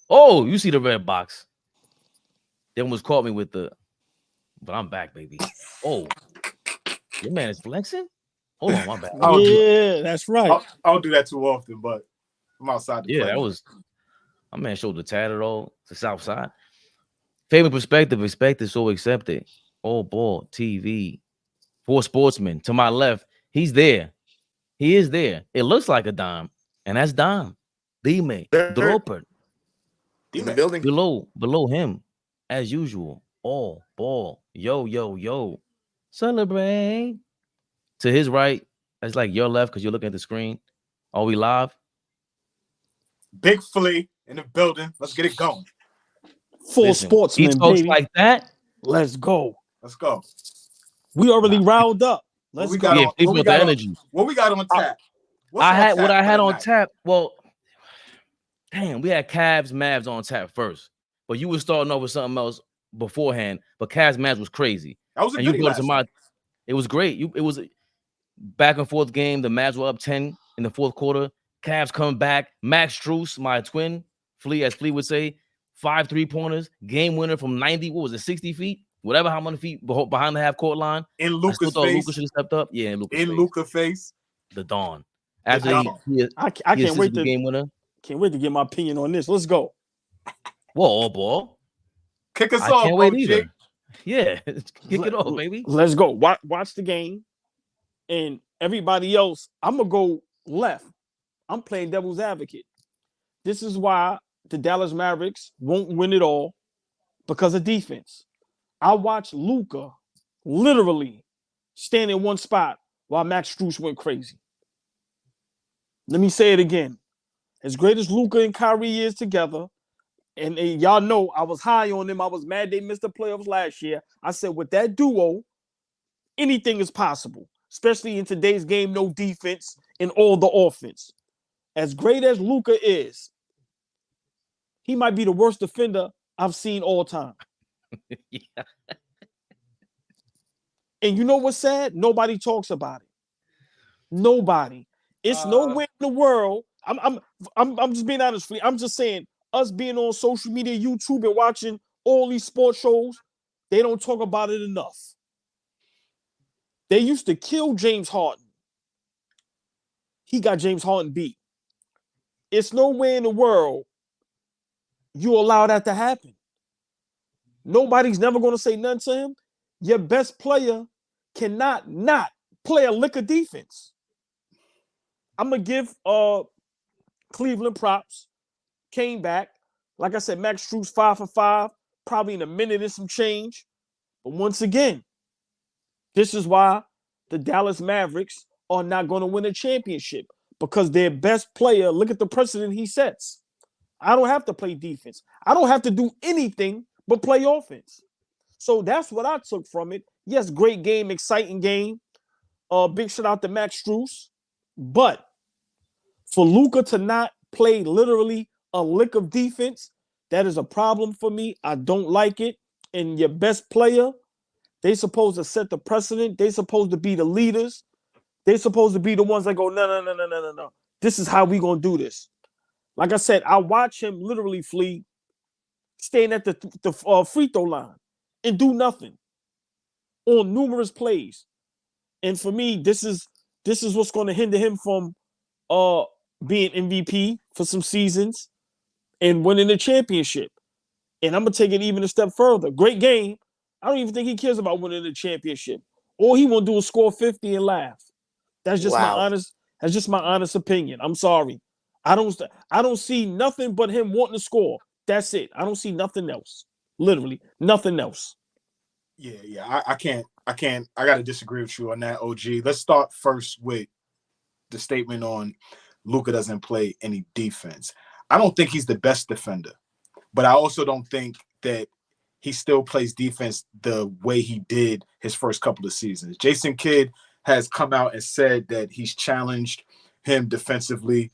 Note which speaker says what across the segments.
Speaker 1: Oh, you see the red box. They almost caught me with the, but I'm back, baby. Oh, your man is flexing? Hold on, my bad.
Speaker 2: Yeah, that's right.
Speaker 3: I don't do that too often, but I'm outside the
Speaker 1: Yeah, that was, my man showed the tat at all. The South Side. Fabian perspective, expected, so accepted. AllBall TV. For Sportsmen. To my left, he's there. He is there. It looks like a dime. And that's Dime. Dime. Dropper.
Speaker 4: In the building.
Speaker 1: Below him, as usual. AllBall. Yo. Celebrate. To his right, that's like your left because you're looking at the screen. Are we live?
Speaker 3: Big Flea in the building. Let's get it going.
Speaker 2: Full Sportsmen,
Speaker 1: he talks
Speaker 2: baby.
Speaker 1: like that.
Speaker 2: Let's go.
Speaker 3: Let's go.
Speaker 2: We already riled up.
Speaker 3: What
Speaker 2: Let's
Speaker 3: we
Speaker 2: go.
Speaker 3: got
Speaker 1: Yeah,
Speaker 3: on,
Speaker 1: people
Speaker 3: what we
Speaker 1: with the
Speaker 3: got on,
Speaker 1: energy.
Speaker 3: what we got on tap? What's
Speaker 1: I
Speaker 3: on
Speaker 1: had
Speaker 3: tap
Speaker 1: what I had
Speaker 3: for
Speaker 1: on
Speaker 3: tonight?
Speaker 1: tap. Well, damn, we had Cavs, Mavs on tap first, but you were starting off with something else beforehand. But Cavs, Mavs was crazy,
Speaker 3: That was a
Speaker 1: and you
Speaker 3: goodie
Speaker 1: brought it to
Speaker 3: last
Speaker 1: my.
Speaker 3: night.
Speaker 1: It was great. It was a back and forth game. The Mavs were up 10 in the fourth quarter. Cavs coming back. Max Strus, my twin, Flea, as Flea would say, 5 3-pointers, game winner from 90. What was it, 60 feet? Whatever, how many feet behind the half court line.
Speaker 3: In
Speaker 1: I still
Speaker 3: Luka's
Speaker 1: thought
Speaker 3: face.
Speaker 1: Luka should have stepped up. Yeah, in Luka's
Speaker 3: In
Speaker 1: face.
Speaker 3: Luka's face.
Speaker 1: The Dawn.
Speaker 3: The
Speaker 1: After
Speaker 3: Dawn.
Speaker 2: I
Speaker 1: he
Speaker 2: can't
Speaker 1: assisted
Speaker 2: wait
Speaker 1: the
Speaker 2: to
Speaker 1: game winner.
Speaker 2: can't wait to get my opinion on this. Let's go.
Speaker 1: Whoa, ball.
Speaker 3: Kick us
Speaker 1: I
Speaker 3: off,
Speaker 1: can't wait
Speaker 3: OG.
Speaker 1: either. Yeah, kick it off, baby.
Speaker 2: Let's go. Watch the game. And everybody else, I'm going to go left. I'm playing devil's advocate. This is why the Dallas Mavericks won't win it all, because of defense. I watched Luka literally stand in one spot while Max Strus went crazy. Let me say it again. As great as Luka and Kyrie is together, and y'all know I was high on them. I was mad they missed the playoffs last year. I said, with that duo, anything is possible, especially in today's game, no defense and all the offense. As great as Luka is, he might be the worst defender I've seen all time.
Speaker 1: Yeah.
Speaker 2: And you know what's sad? Nobody talks about it. Nobody. It's nowhere in the world. I'm just being honest with you. I'm just saying, us being on social media, YouTube, and watching all these sports shows, they don't talk about it enough. They used to kill James Harden. He got James Harden beat. It's nowhere in the world you allow that to happen. Nobody's never going to say nothing to him. Your best player cannot not play a lick of defense. I'm going to give Cleveland props. Came back. Like I said, Max Strus 5 for 5, probably in a minute and some change. But once again, this is why the Dallas Mavericks are not going to win a championship, because their best player, look at the precedent he sets. I don't have to play defense. I don't have to do anything but play offense. So that's what I took from it. Yes, great game, exciting game. Big shout out to Max Strus. But for Luka to not play literally a lick of defense, that is a problem for me. I don't like it. And your best player, they supposed to set the precedent. They supposed to be the leaders. They supposed to be the ones that go, no. This is how we gonna do this. Like I said, I watch him literally flee, stand at the free throw line and do nothing on numerous plays. And for me, this is what's going to hinder him from being MVP for some seasons and winning the championship. And I'm gonna take it even a step further. Great game. I don't even think he cares about winning the championship. All he want to do is score 50 and laugh. That's just my honest. That's just my honest opinion. I'm sorry. I don't see nothing but him wanting to score. That's it. I don't see nothing else. Literally nothing else.
Speaker 3: Yeah. I got to disagree with you on that, OG. Let's start first with the statement on Luka doesn't play any defense. I don't think he's the best defender, but I also don't think that he still plays defense the way he did his first couple of seasons. Jason Kidd has come out and said that he's challenged him defensively.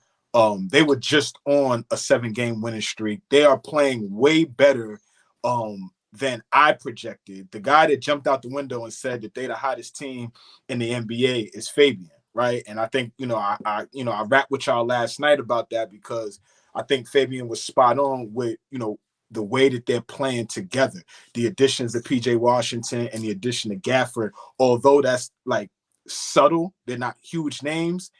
Speaker 3: They were just on a 7-game winning streak. They are playing way better than I projected. The guy that jumped out the window and said that they're the hottest team in the NBA is Fabian, right? And I think, I rapped with y'all last night about that because I think Fabian was spot on with, the way that they're playing together. The additions of PJ Washington and the addition of Gafford, although that's like subtle, they're not huge names.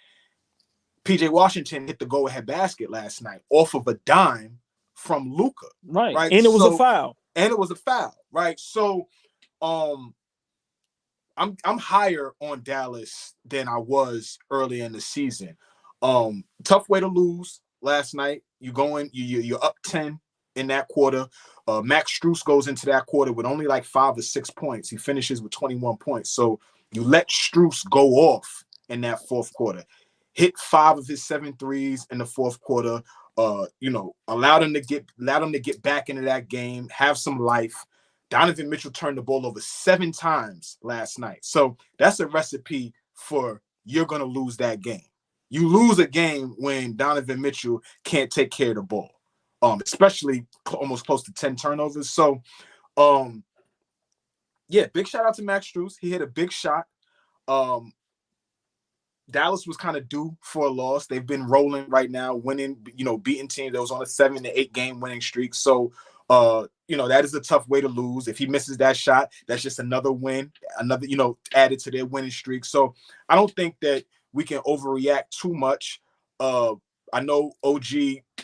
Speaker 3: PJ Washington hit the go-ahead basket last night off of a dime from Luka.
Speaker 2: Right.
Speaker 3: Right.
Speaker 2: And it was a foul.
Speaker 3: Right. So I'm higher on Dallas than I was early in the season. Tough way to lose last night. You're up 10 in that quarter. Max Strus goes into that quarter with only like 5 or 6 points. He finishes with 21 points. So you let Strus go off in that fourth quarter. Hit 5 of his 7 threes in the fourth quarter. Allow them to get back into that game, have some life. Donovan Mitchell turned the ball over 7 times last night. So that's a recipe for you're going to lose that game. You lose a game when Donovan Mitchell can't take care of the ball, especially almost close to 10 turnovers. So, big shout out to Max Strus. He hit a big shot. Dallas was kind of due for a loss. They've been rolling right now, winning, beating teams that was on a 7 to 8 game winning streak. So, that is a tough way to lose. If he misses that shot, that's just another win, added to their winning streak. So I don't think that we can overreact too much. I know OG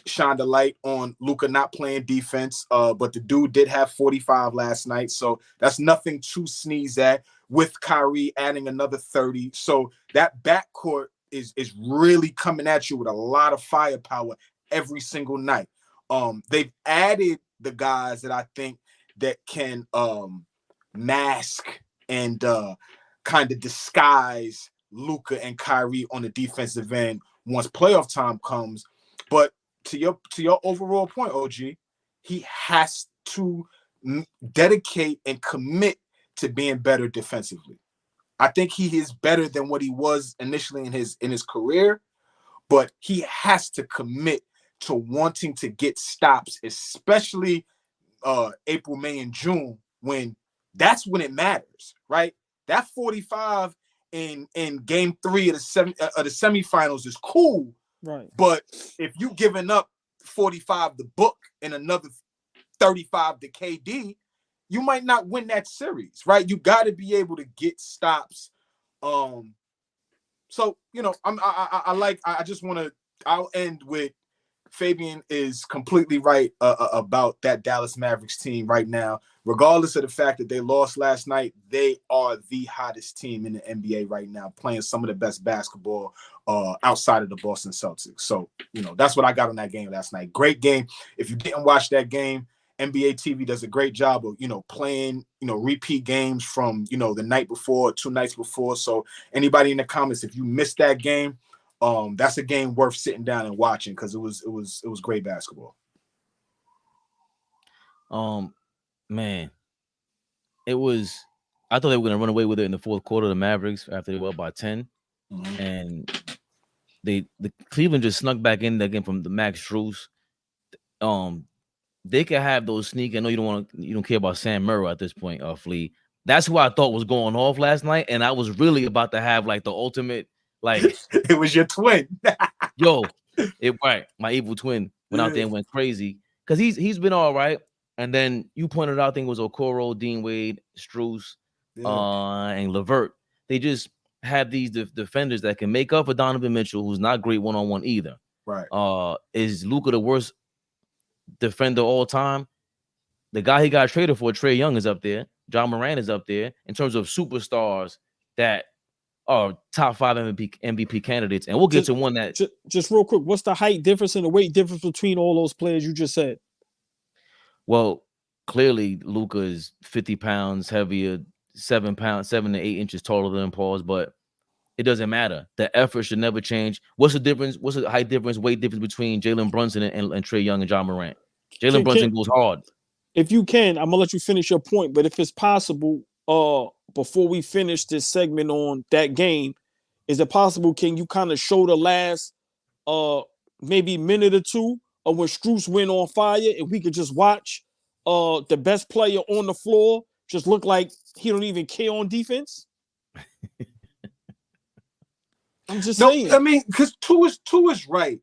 Speaker 3: shined a light on Luka not playing defense, but the dude did have 45 last night. So that's nothing to sneeze at, with Kyrie adding another 30. So that backcourt is really coming at you with a lot of firepower every single night. They've added the guys that I think that can mask and kind of disguise Luka and Kyrie on the defensive end once playoff time comes. But to your overall point, OG, he has to dedicate and commit to being better defensively. I think he is better than what he was initially in his career, but he has to commit to wanting to get stops, especially April, May, and June, when that's when it matters, right? That 45 in game 3 of the semifinals is cool,
Speaker 2: right?
Speaker 3: But if you giving up 45 to Book and another 35 to KD, you might not win that series, right? You got to be able to get stops. So I'll end with Fabian is completely right about that Dallas Mavericks team right now. Regardless of the fact that they lost last night, they are the hottest team in the NBA right now, playing some of the best basketball outside of the Boston Celtics. So, that's what I got on that game last night. Great game. If you didn't watch that game, NBA TV does a great job of, playing, repeat games from, the night before, 2 nights before. So anybody in the comments, if you missed that game, that's a game worth sitting down and watching because it was great basketball.
Speaker 1: Man, I thought they were gonna run away with it in the fourth quarter of the Mavericks after they were up by 10. Mm-hmm. And the Cleveland just snuck back in that game from the Max Strus. They could have those sneak. I know you don't care about Sam Merrill at this point, Flea. That's who I thought was going off last night, and I was really about to have like the ultimate, like
Speaker 3: it was your twin.
Speaker 1: Right. My evil twin went out there and went crazy because he's been all right. And then you pointed out, I think it was Okoro, Dean Wade, Strus, and LeVert. They just have these defenders that can make up for Donovan Mitchell, who's not great one-on-one either.
Speaker 3: Right.
Speaker 1: Is Luka the worst defender all time? The guy he got traded for, Trae Young, is up there. John Moran is up there in terms of superstars that are top 5 MVP candidates. And we'll get to one that
Speaker 2: just real quick. What's the height difference and the weight difference between all those players you just said?
Speaker 1: Well, clearly Luka is 50 pounds heavier, 7 to 8 inches taller than Paul's, but it doesn't matter. The effort should never change. What's the difference? What's the height difference, weight difference between Jalen Brunson and Trae Young and John Morant? Jalen Brunson goes hard.
Speaker 2: If you can, I'm gonna let you finish your point, but if it's possible, before we finish this segment on that game, is it possible? Can you kind of show the last maybe minute or two of when Strus went on fire, and we could just watch the best player on the floor just look like he don't even care on defense? I'm just saying.
Speaker 3: I mean, because two is right,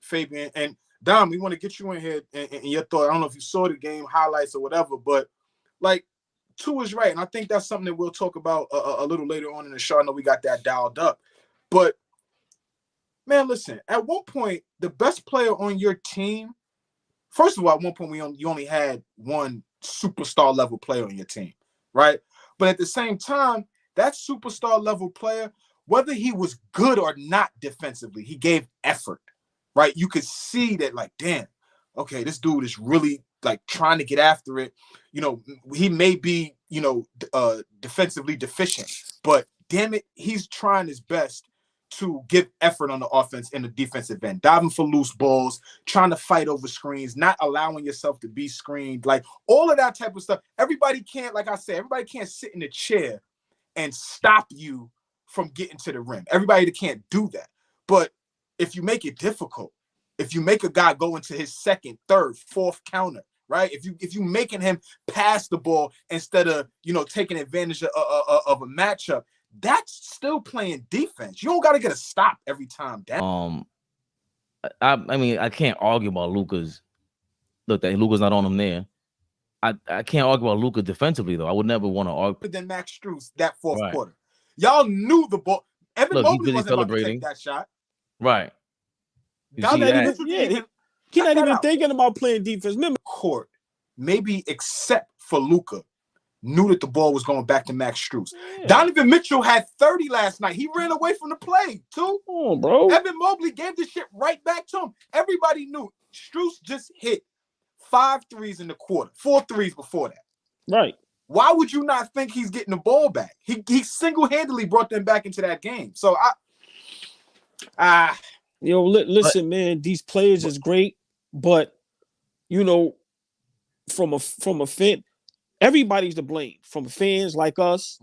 Speaker 3: Fabian, and Dom, we want to get you in here and your thought. I don't know if you saw the game highlights or whatever, but like, two is right, and I think that's something that we'll talk about a little later on in the show. I know we got that dialed up, but man, listen. At one point, the best player on your team. First of all, at one point, you only had one superstar level player on your team, right? But at the same time, that superstar level player, whether he was good or not defensively, he gave effort, right? You could see that, like, damn, okay, this dude is really like trying to get after it. You know, he may be, you know, defensively deficient, but damn it, he's trying his best to give effort on the offense and the defensive end, diving for loose balls, trying to fight over screens, not allowing yourself to be screened, like all of that type of stuff. Everybody can't, like I said, everybody can't sit in a chair and stop you from getting to the rim. Everybody can't do that. But if you make it difficult, if you make a guy go into his second, third, fourth counter, right? If you making him pass the ball instead of, you know, taking advantage of a matchup, that's still playing defense. You don't got to get a stop every time down.
Speaker 1: I mean, I can't argue about Luka's. Look, that Luka's not on him there. I can't argue about Luka defensively though. I would never want to argue.
Speaker 3: Than Max Strus that fourth quarter. Y'all knew the ball. Evan Mobley wasn't about to take that shot.
Speaker 1: Right.
Speaker 2: He's not even thinking about playing defense. Remember,
Speaker 3: court, maybe except for Luka, knew that the ball was going back to Max Strus. Yeah. Donovan Mitchell had 30 last night. He ran away from the play, too.
Speaker 2: Oh, bro.
Speaker 3: Evan Mobley gave the shit right back to him. Everybody knew. Strus just hit 5 threes in the quarter, 4 threes before that.
Speaker 2: Right.
Speaker 3: Why would you not think he's getting the ball back? He single-handedly brought them back into that game. So,
Speaker 2: listen, man, these players is great, but, you know, from a fan, everybody's to blame, from fans like us,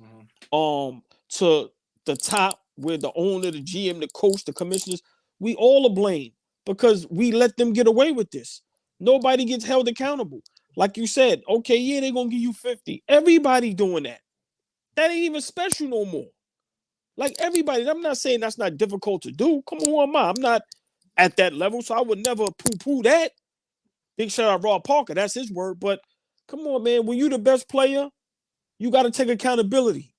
Speaker 2: to the top, where the owner, the GM, the coach, the commissioners, we all are blamed because we let them get away with this. Nobody gets held accountable. Like you said, okay, yeah, they're going to give you 50. Everybody doing that. That ain't even special no more. Like everybody, I'm not saying that's not difficult to do. Come on, who am I? I'm not at that level, so I would never poo-poo that. Big shout out Rob Parker, that's his word. But come on, man, when you the best player, you got to take accountability.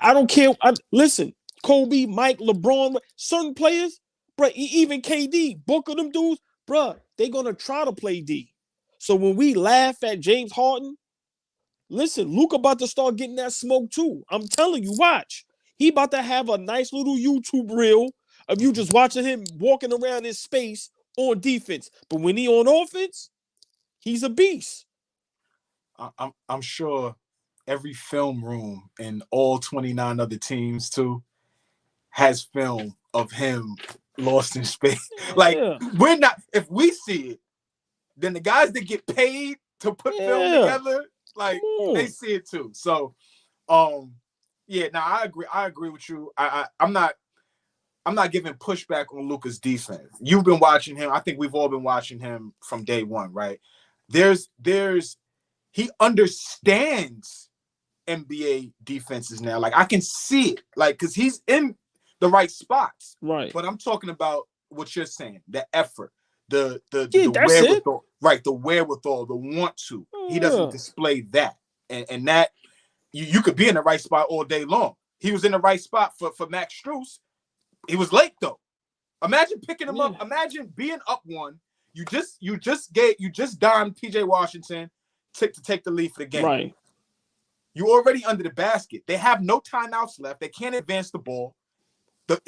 Speaker 2: I don't care. Listen, Kobe, Mike, LeBron, certain players, bro, even KD, book of them dudes, bro, they're going to try to play D. So when we laugh at James Harden, listen, Luka about to start getting that smoke too. I'm telling you, watch. He about to have a nice little YouTube reel of you just watching him walking around in space on defense. But when he on offense, he's a beast.
Speaker 3: I'm sure every film room in all 29 other teams too has film of him lost in space. Like, we're not, if we see it, then the guys that get paid to put film together, like, they see it too. So, I agree with you. I'm not giving pushback on Luka's defense. You've been watching him. I think we've all been watching him from day one, right? He understands NBA defenses now. Like, I can see it, like, because he's in the right spots.
Speaker 2: Right.
Speaker 3: But I'm talking about what you're saying, the effort, the
Speaker 2: wherewithal,
Speaker 3: right? The wherewithal, the want to. He doesn't display that, and that you could be in the right spot all day long. He was in the right spot for Max Strus. He was late though. Imagine picking him up. Imagine being up one. You just dimed PJ Washington to take the lead for the game.
Speaker 2: Right.
Speaker 3: You already under the basket. They have no timeouts left. They can't advance the ball. There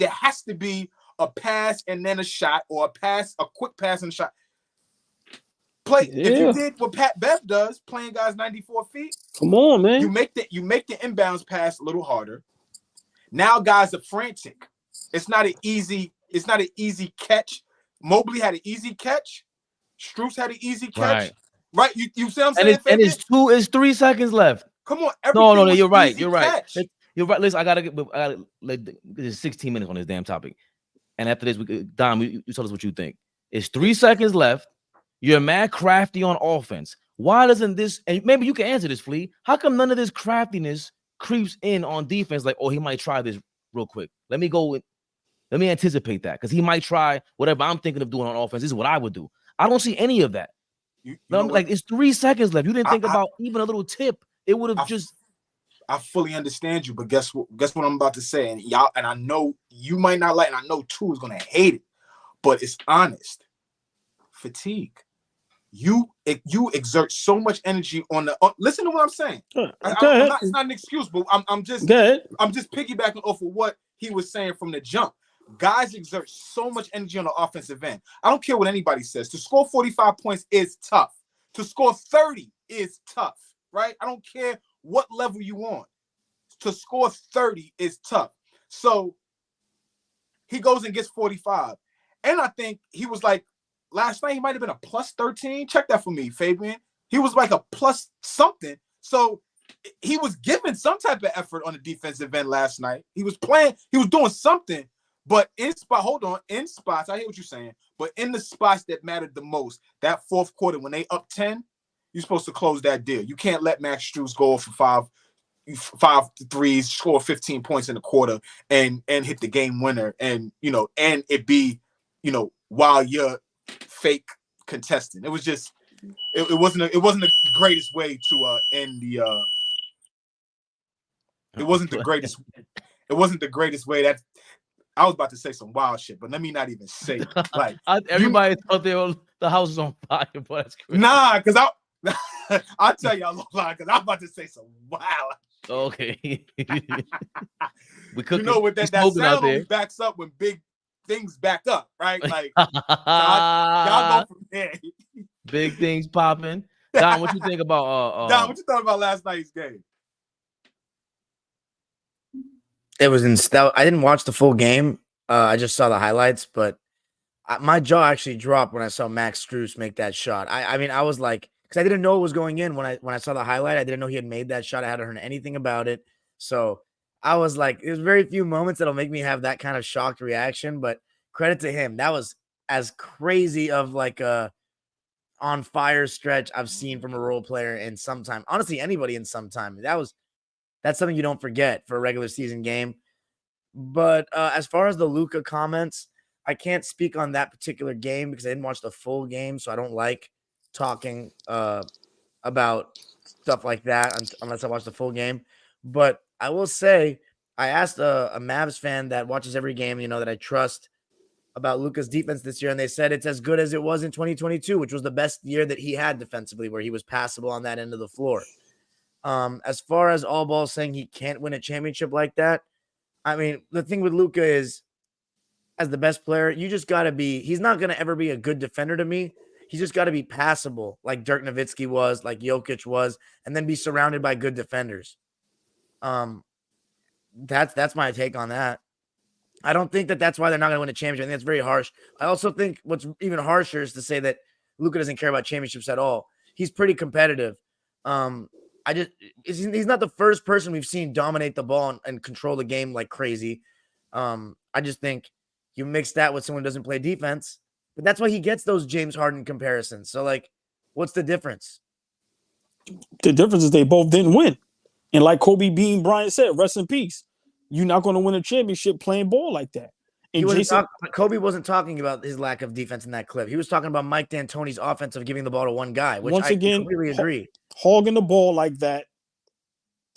Speaker 3: has to be a pass and then a shot, or a quick pass and a shot. If you did what Pat Bev does, playing guys 94 feet.
Speaker 2: Come on, man.
Speaker 3: You make the inbounds pass a little harder. Now guys are frantic. It's not an easy catch. Mobley had an easy catch. Strus had an easy catch. Right? You see what I'm saying?
Speaker 1: And it's 3 seconds left.
Speaker 3: Come on.
Speaker 1: No, you're right. You're right. You're right. Listen, I gotta there's 16 minutes on this damn topic. And after this, Dom, you tell us what you think. It's 3 seconds left. You're mad crafty on offense. Why doesn't this, and maybe you can answer this, Flea, how come none of this craftiness creeps in on defense? Like, oh, he might try this real quick. Let me Let me anticipate that because he might try whatever I'm thinking of doing on offense. This is what I would do. I don't see any of that.
Speaker 3: You
Speaker 1: I'm like, it's 3 seconds left. You didn't think
Speaker 3: I-
Speaker 1: about even a little tip. It would have just.
Speaker 3: I fully understand you, but guess what? Guess what I'm about to say, and y'all, and I know you might not like, and I know two is gonna hate it, but it's honest. Fatigue. You exert so much energy on the. Listen to what I'm saying. It's not an excuse, but I'm just piggybacking off of what he was saying from the jump. Guys exert so much energy on the offensive end. I don't care what anybody says. To score 45 points is tough. To score 30 is tough, right? I don't care what level you on. To score 30 is tough. So he goes and gets 45. And I think he was like, last night he might have been a plus 13. Check that for me, Fabian. He was like a plus something. So he was giving some type of effort on the defensive end last night. He was playing, he was doing something. But in spots, I hear what you're saying, but in the spots that mattered the most, that fourth quarter, when they up 10, you're supposed to close that deal. You can't let Max Strus go for five threes, score 15 points in the quarter and hit the game winner and it be, while you're fake contesting. It was just, it wasn't the greatest way to end the it wasn't the greatest way. That I was about to say some wild shit, but let me not even say it. Like
Speaker 1: everybody thought the house was on fire, but that's crazy.
Speaker 3: Nah, because I'll tell y'all a lie, because I'm about to say some wild.
Speaker 1: Okay. We
Speaker 3: could, what that sound only backs up when big things back up, right? Like y'all go from there.
Speaker 1: Big things popping. Don, what you think about
Speaker 3: Don, what you thought about last night's game?
Speaker 5: It was I didn't watch the full game. I just saw the highlights, but my jaw actually dropped when I saw Max Strus make that shot. I mean, I was like, because I didn't know it was going in when I saw the highlight. I didn't know he had made that shot. I hadn't heard anything about it. So I was like, there's very few moments that'll make me have that kind of shocked reaction, but credit to him. That was as crazy of like a on fire stretch I've seen from a role player in some time. Honestly, anybody in some time. That's something you don't forget for a regular season game. But as far as the Luka comments, I can't speak on that particular game because I didn't watch the full game, so I don't like talking about stuff like that unless I watch the full game. But I will say, I asked a Mavs fan that watches every game, that I trust, about Luka's defense this year, and they said it's as good as it was in 2022, which was the best year that he had defensively, where he was passable on that end of the floor. As far as AllBall saying he can't win a championship like that, I mean, the thing with Luka is, as the best player, you just got to be, he's not going to ever be a good defender to me. He's just got to be passable, like Dirk Nowitzki was, like Jokic was, and then be surrounded by good defenders. That's my take on that. I don't think that's why they're not going to win a championship. I think that's very harsh. I also think what's even harsher is to say that Luka doesn't care about championships at all. He's pretty competitive. He's not the first person we've seen dominate the ball and control the game like crazy. I just think you mix that with someone who doesn't play defense, but that's why he gets those James Harden comparisons. So, like, what's the difference?
Speaker 2: The difference is they both didn't win. And like Kobe Bean Bryant said, rest in peace. You're not going to win a championship playing ball like that. And
Speaker 5: Kobe wasn't talking about his lack of defense in that clip. He was talking about Mike D'Antoni's offense of giving the ball to one guy, which I completely agree.
Speaker 2: Hogging the ball like that,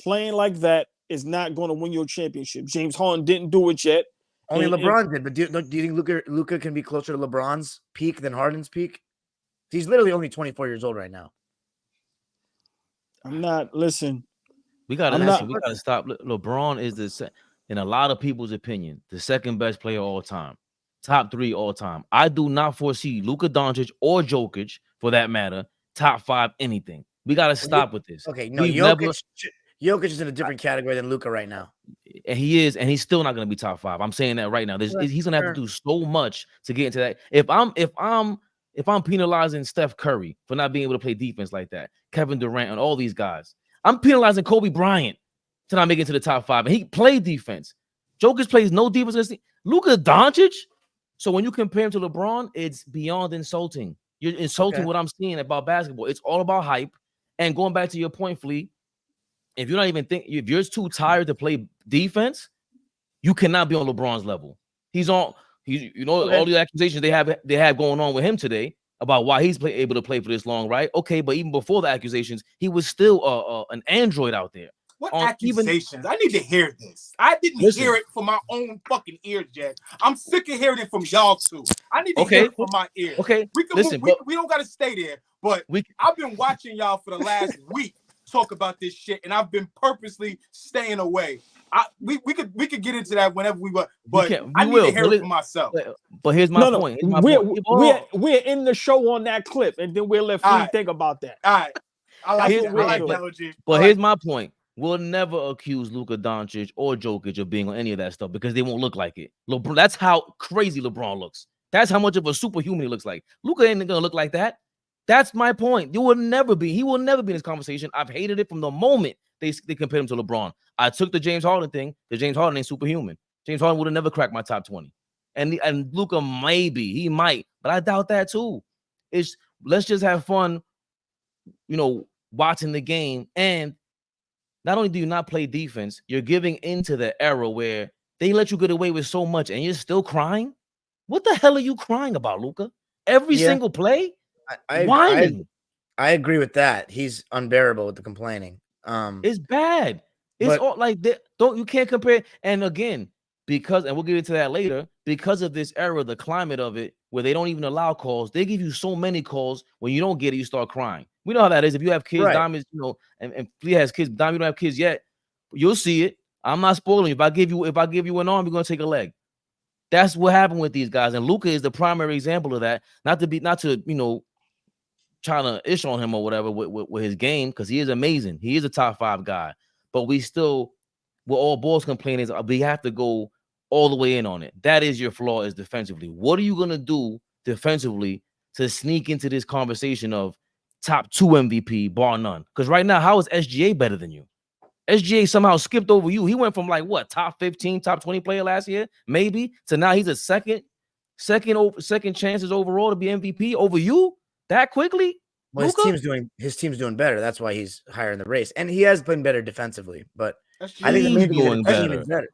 Speaker 2: playing like that is not going to win your championship. James Harden didn't do it yet.
Speaker 5: Only LeBron did. But do you think Luka can be closer to LeBron's peak than Harden's peak? He's literally only 24 years old right now.
Speaker 2: I'm not. Listen.
Speaker 1: We gotta stop. LeBron is in a lot of people's opinion, the second best player all time, top 3 all time. I do not foresee Luka Doncic or Jokic, for that matter, top 5 anything. We gotta stop with this.
Speaker 5: Okay, no, Jokic is in a different category than Luka right now,
Speaker 1: and he is, and he's still not gonna be top 5. I'm saying that right now. He's gonna have to do so much to get into that. If I'm penalizing Steph Curry for not being able to play defense like that, Kevin Durant and all these guys, I'm penalizing Kobe Bryant to not make it to the top 5. And he played defense. Jokic plays no defense. Luka Doncic. So when you compare him to LeBron, it's beyond insulting. You're insulting what I'm seeing about basketball. It's all about hype. And going back to your point, Flea, if you're not even if you're too tired to play defense, you cannot be on LeBron's level. He's on. He's all the accusations they have going on with him today about why he's able to play for this long, right? Okay, but even before the accusations, he was still an android out there.
Speaker 3: What accusations? I need to hear this. I didn't hear it from my own fucking ears yet. I'm sick of hearing it from y'all too. I need to hear it from my ears.
Speaker 1: Okay,
Speaker 3: we don't got to stay there, but I've been watching y'all for the last week talk about this shit, and I've been purposely staying away. We could get into that whenever we want, but I need to hear it for myself.
Speaker 1: But here's my point.
Speaker 2: We're in the show on that clip, and then we'll let Flea think about that.
Speaker 3: All right, I like that.
Speaker 1: But here's my point. We'll never accuse Luka Doncic or Jokic of being on any of that stuff because they won't look like it. LeBron, that's how crazy LeBron looks. That's how much of a superhuman he looks like. Luka ain't gonna look like that. That's my point. He will never be in this conversation. I've hated it from the moment they compared him to LeBron. I took the James Harden thing. The James Harden ain't superhuman. James Harden would have never cracked my top 20. And Luka he might, but I doubt that too. Let's just have fun, watching the game. And not only do you not play defense, you're giving into the era where they let you get away with so much and you're still crying. What the hell are you crying about, Luka? Every single play?
Speaker 5: I agree with that. He's unbearable with the complaining.
Speaker 1: It's bad. It's all like that. You can't compare. And again, and we'll get into that later, because of this era, the climate of it, where they don't even allow calls, they give you so many calls. When you don't get it, you start crying. We know how that is. If you have kids, Diamonds, and Flea has kids, Diamond, you don't have kids yet, you'll see it. I'm not spoiling you. If I give you an arm, you're gonna take a leg. That's what happened with these guys. And Luka is the primary example of that. Not to trying to ish on him or whatever with his game, because he is amazing. He is a top 5 guy. But what all balls complain is we have to go all the way in on it. That is your flaw, is defensively. What are you gonna do defensively to sneak into this conversation of top 2 MVP, bar none? Because right now, how is SGA better than you? SGA somehow skipped over you. He went from top 15, top 20 player last year, maybe, to now he's a second chances overall to be MVP over you that quickly.
Speaker 5: Well, his team's doing better. That's why he's higher in the race, and he has been better defensively. But I think
Speaker 1: he's doing better.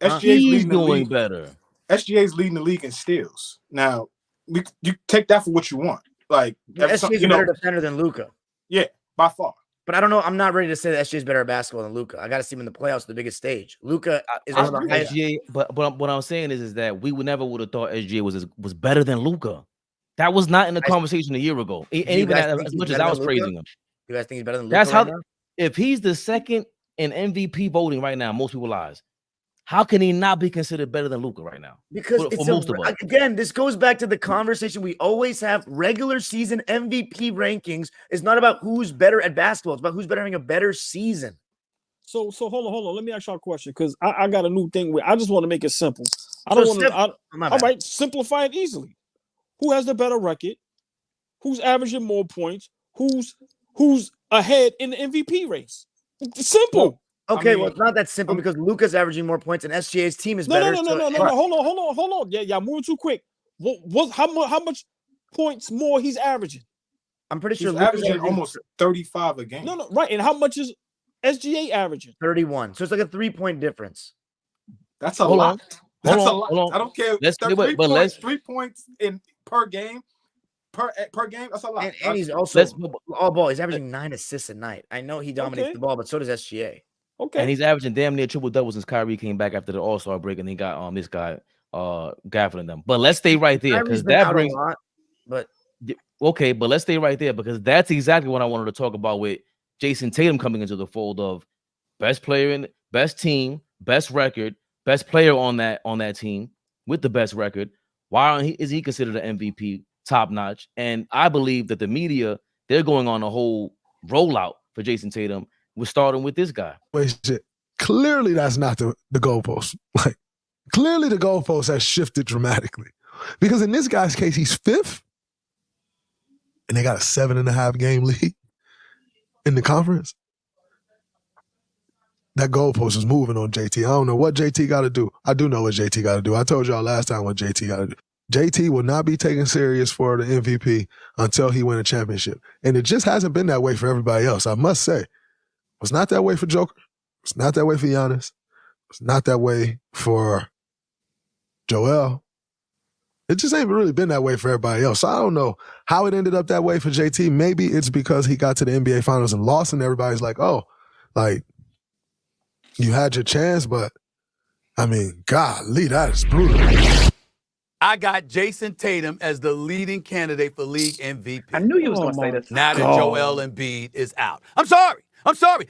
Speaker 3: SGA's doing better. SGA's leading the league in steals. Now, you take that for what you want. Like
Speaker 5: SGA's a better defender than Luka.
Speaker 3: Yeah, by far.
Speaker 5: But I don't know. I'm not ready to say that SGA's better at basketball than Luka. I got to see him in the playoffs, the biggest stage. Luka is one of the highest.
Speaker 1: SGA, but what I'm saying is that we never would have thought SGA was better than Luka. That was not in the conversation a year ago. And even as much as I was praising him.
Speaker 5: You guys think he's better than Luka?
Speaker 1: That's how. If he's the second in MVP voting right now, most people lies. How can he not be considered better than Luka right now?
Speaker 5: Because again, this goes back to the conversation we always have. Regular season MVP rankings is not about who's better at basketball. It's about who's better having a better season.
Speaker 2: So hold on. Let me ask y'all a question, because I got a new thing where I just want to make it simple. I don't want to. All right, simplify it easily. Who has the better record? Who's averaging more points? Who's ahead in the MVP race? It's simple.
Speaker 5: Okay, well, it's not that simple because Luka's averaging more points and SGA's team is better.
Speaker 2: No. Hold on. Yeah, moving too quick. How much points more he's averaging?
Speaker 5: I'm pretty sure
Speaker 3: he's averaging almost 35 a game.
Speaker 2: No, right. And how much is SGA averaging?
Speaker 5: 31. So it's like a 3-point difference.
Speaker 3: That's a lot. That's a lot. I don't care. Let's 3 points in per game. Per game, that's a lot.
Speaker 5: And he's also all ball. He's averaging 9 assists a night. I know he dominates the ball, but so does SGA.
Speaker 2: Okay.
Speaker 1: And he's averaging damn near triple doubles since Kyrie came back after the All-Star break, and he got this guy gaffling them. But let's stay right there, because that brings.
Speaker 5: But
Speaker 1: let's stay right there, because that's exactly what I wanted to talk about with Jayson Tatum coming into the fold of best player in best team, best record, best player on that team with the best record. Why is he considered an MVP, top notch? And I believe that the media, they're going on a whole rollout for Jayson Tatum. We're starting with this guy.
Speaker 6: Wait, shit. Clearly, that's not the goalpost. Like, clearly, the goalpost has shifted dramatically. Because in this guy's case, he's 5th, and they got a 7.5 game lead in the conference. That goalpost is moving on JT. I don't know what JT got to do. I do know what JT got to do. I told y'all last time what JT got to do. JT will not be taken serious for the MVP until he wins a championship. And it just hasn't been that way for everybody else, I must say. It's not that way for Joker. It's not that way for Giannis. It's not that way for Joel. It just ain't really been that way for everybody else. So I don't know how it ended up that way for JT. Maybe it's because he got to the NBA Finals and lost, and everybody's like, oh, like, you had your chance, but, I mean, golly, that is brutal.
Speaker 7: I got Jayson Tatum as the leading candidate for league MVP.
Speaker 8: I knew you was going to say this.
Speaker 7: Now that Joel Embiid is out. I'm sorry.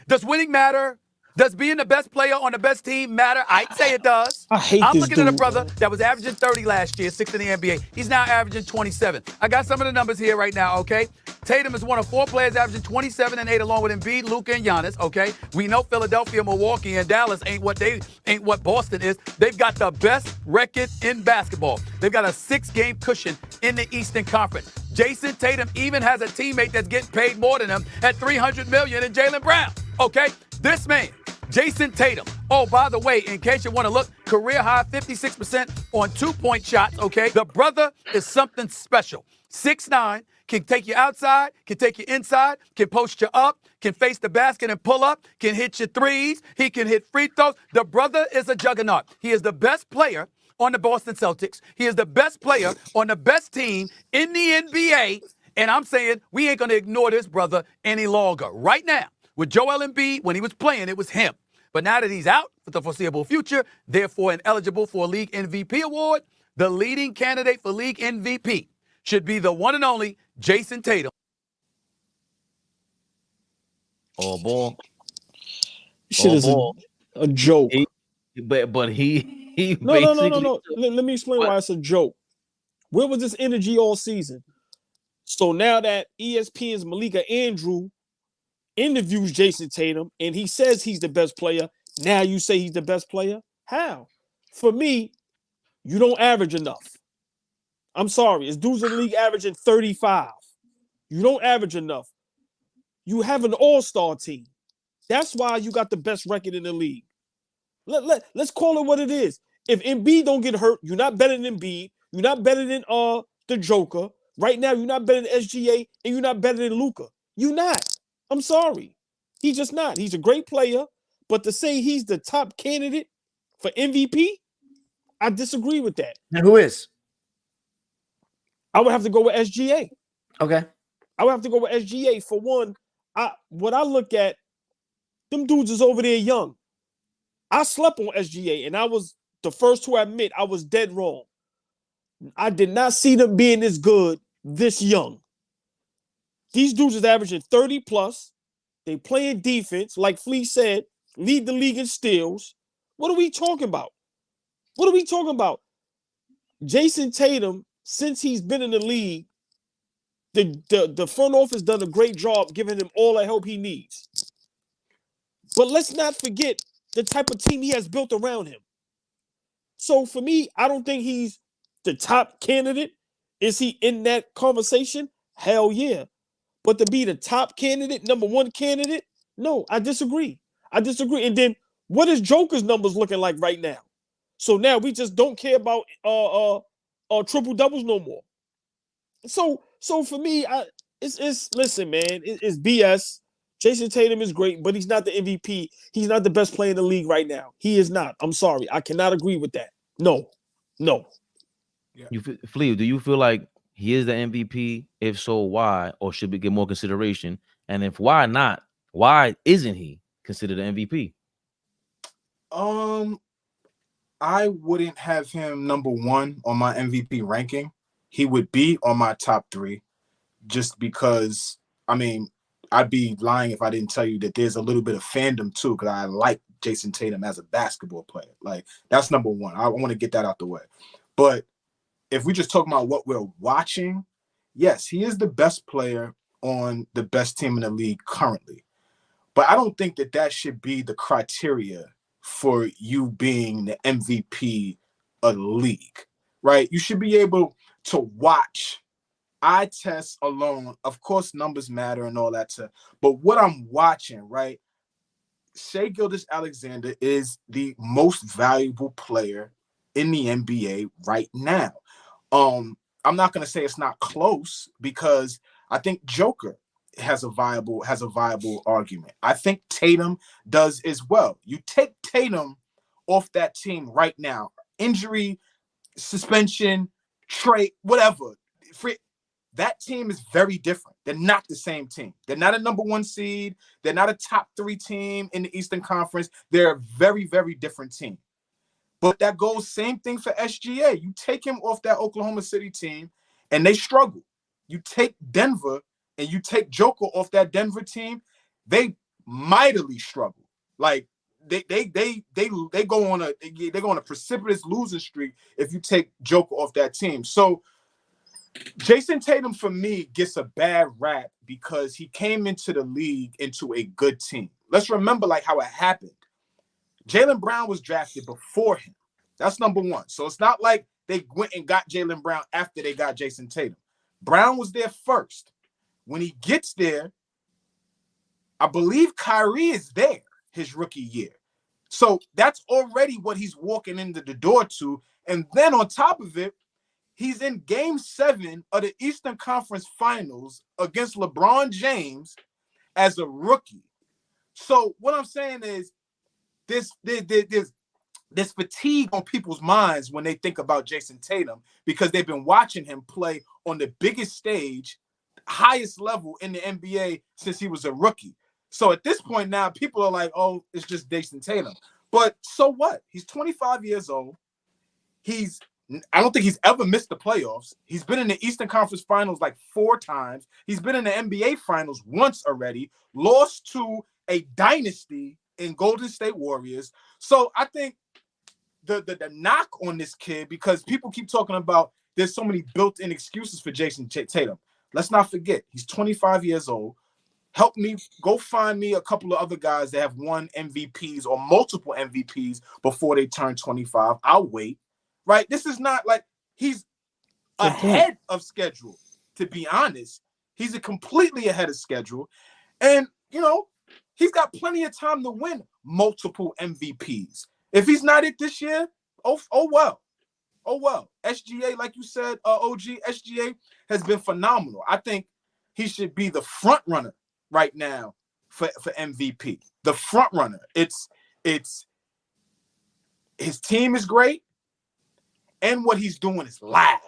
Speaker 7: Does winning matter? Does being the best player on the best team matter? I'd say it does.
Speaker 2: I hate
Speaker 7: I'm
Speaker 2: this
Speaker 7: looking at a
Speaker 2: dude,
Speaker 7: brother
Speaker 2: man.
Speaker 7: that was averaging 30 last year, 6th in the NBA. He's now averaging 27. I got some of the numbers here right now, okay? Tatum is one of 4 players averaging 27 and 8 along with Embiid, Luka, and Giannis, okay? We know Philadelphia, Milwaukee, and Dallas ain't what Boston is. They've got the best record in basketball. They've got a 6-game cushion in the Eastern Conference. Jayson Tatum even has a teammate that's getting paid more than him at $300 million in Jaylen Brown, okay? This man, Jayson Tatum. Oh, by the way, in case you want to look, career high 56% on 2-point shots, okay? The brother is something special. 6'9", can take you outside, can take you inside, can post you up, can face the basket and pull up, can hit your threes, he can hit free throws. The brother is a juggernaut. He is the best player on the Boston Celtics. He is the best player on the best team in the NBA. And I'm saying we ain't going to ignore this brother any longer. Right now, with Joel Embiid, when he was playing, it was him. But now that he's out for the foreseeable future, therefore ineligible for a league MVP award, the leading candidate for league MVP should be the one and only Jayson Tatum.
Speaker 1: Oh, boy.
Speaker 2: Shit is a joke.
Speaker 1: But he
Speaker 2: No.
Speaker 1: basically.
Speaker 2: Let me explain why it's a joke. Where was this energy all season? So now that ESPN's Malika Andrew interviews Jayson Tatum and he says he's the best player, now you say he's the best player? How? For me, you don't average enough. I'm sorry. It's dudes in the league averaging 35. You don't average enough. You have an all-star team. That's why you got the best record in the league. Let's call it what it is. If Embiid don't get hurt, you're not better than Embiid. You're not better than the Joker. Right now, you're not better than SGA, and you're not better than Luka. You're not. I'm sorry. He's just not. He's a great player, but to say he's the top candidate for MVP, I disagree with that.
Speaker 5: And who is?
Speaker 2: I would have to go with SGA.
Speaker 5: Okay.
Speaker 2: I would have to go with SGA. For one, what I look at, them dudes is over there young. I slept on SGA, and I was the first to admit I was dead wrong. I did not see them being this good this young. These dudes is averaging 30 plus. They playing defense, like Flea said, lead the league in steals. What are we talking about? What are we talking about? Jayson Tatum, since he's been in the league, the front office done a great job giving him all the help he needs. But let's not forget the type of team he has built around him. So for me, I don't think he's the top candidate. Is he in that conversation? Hell yeah. But to be the top candidate, number one candidate, no, I disagree. And then what is Joker's numbers looking like right now? So now we just don't care about triple doubles no more. So for me, it's listen, man, it's BS. Jayson Tatum is great, but he's not the MVP. He's not the best player in the league right now. He is not. I'm sorry. I cannot agree with that. No.
Speaker 1: Yeah. Flea, do you feel like he is the MVP? If so, why? Or should we get more consideration? And if why not, why isn't he considered an MVP?
Speaker 3: I wouldn't have him number one on my MVP ranking. He would be on my top 3 just because, I mean, I'd be lying if I didn't tell you that there's a little bit of fandom too, because I like Jayson Tatum as a basketball player. Like, that's number one. I want to get that out the way. But if we just talk about what we're watching, yes, he is the best player on the best team in the league currently. But I don't think that should be the criteria for you being the MVP of the league, right? You should be able to watch. Eye test alone, of course, numbers matter and all that stuff. But what I'm watching, right? Shai Gilgeous-Alexander is the most valuable player in the NBA right now. I'm not going to say it's not close because I think Joker has a viable argument. I think Tatum does as well. You take Tatum off that team right now, injury suspension, trade, whatever. That team is very different. They're not the same team. They're not a number 1 seed. They're not a top 3 team in the Eastern Conference. They're a very, very different team. But that goes same thing for SGA. You take him off that Oklahoma City team, and they struggle. You take Denver and you take Joker off that Denver team, they mightily struggle. Like they go on a precipitous losing streak if you take Joker off that team. So Jayson Tatum for me gets a bad rap because he came into the league into a good team. Let's remember like how it happened. Jaylen Brown was drafted before him. That's number 1. So it's not like they went and got Jaylen Brown after they got Jayson Tatum. Brown was there first. When he gets there, I believe Kyrie is there his rookie year. So that's already what he's walking into the door to. And then on top of it, he's in game 7 of the Eastern Conference Finals against LeBron James as a rookie. So what I'm saying is there's fatigue on people's minds when they think about Jayson Tatum because they've been watching him play on the biggest stage, highest level in the NBA since he was a rookie. So at this point now, people are like, oh, it's just Jayson Tatum. But so what? He's 25 years old. I don't think he's ever missed the playoffs. He's been in the Eastern Conference Finals like 4 times. He's been in the NBA Finals once already, lost to a dynasty in Golden State Warriors. So I think the knock on this kid, because people keep talking about there's so many built-in excuses for Jayson Tatum. Let's not forget, he's 25 years old. Help me, go find me a couple of other guys that have won MVPs or multiple MVPs before they turn 25. I'll wait, right? This is not like he's ahead of schedule, to be honest. He's completely ahead of schedule. And, you know, he's got plenty of time to win multiple MVPs. If he's not it this year, oh well. Oh, well. SGA, like you said, OG, SGA has been phenomenal. I think he should be the front runner right now for MVP. The front runner. It's his team is great, and what he's doing is loud,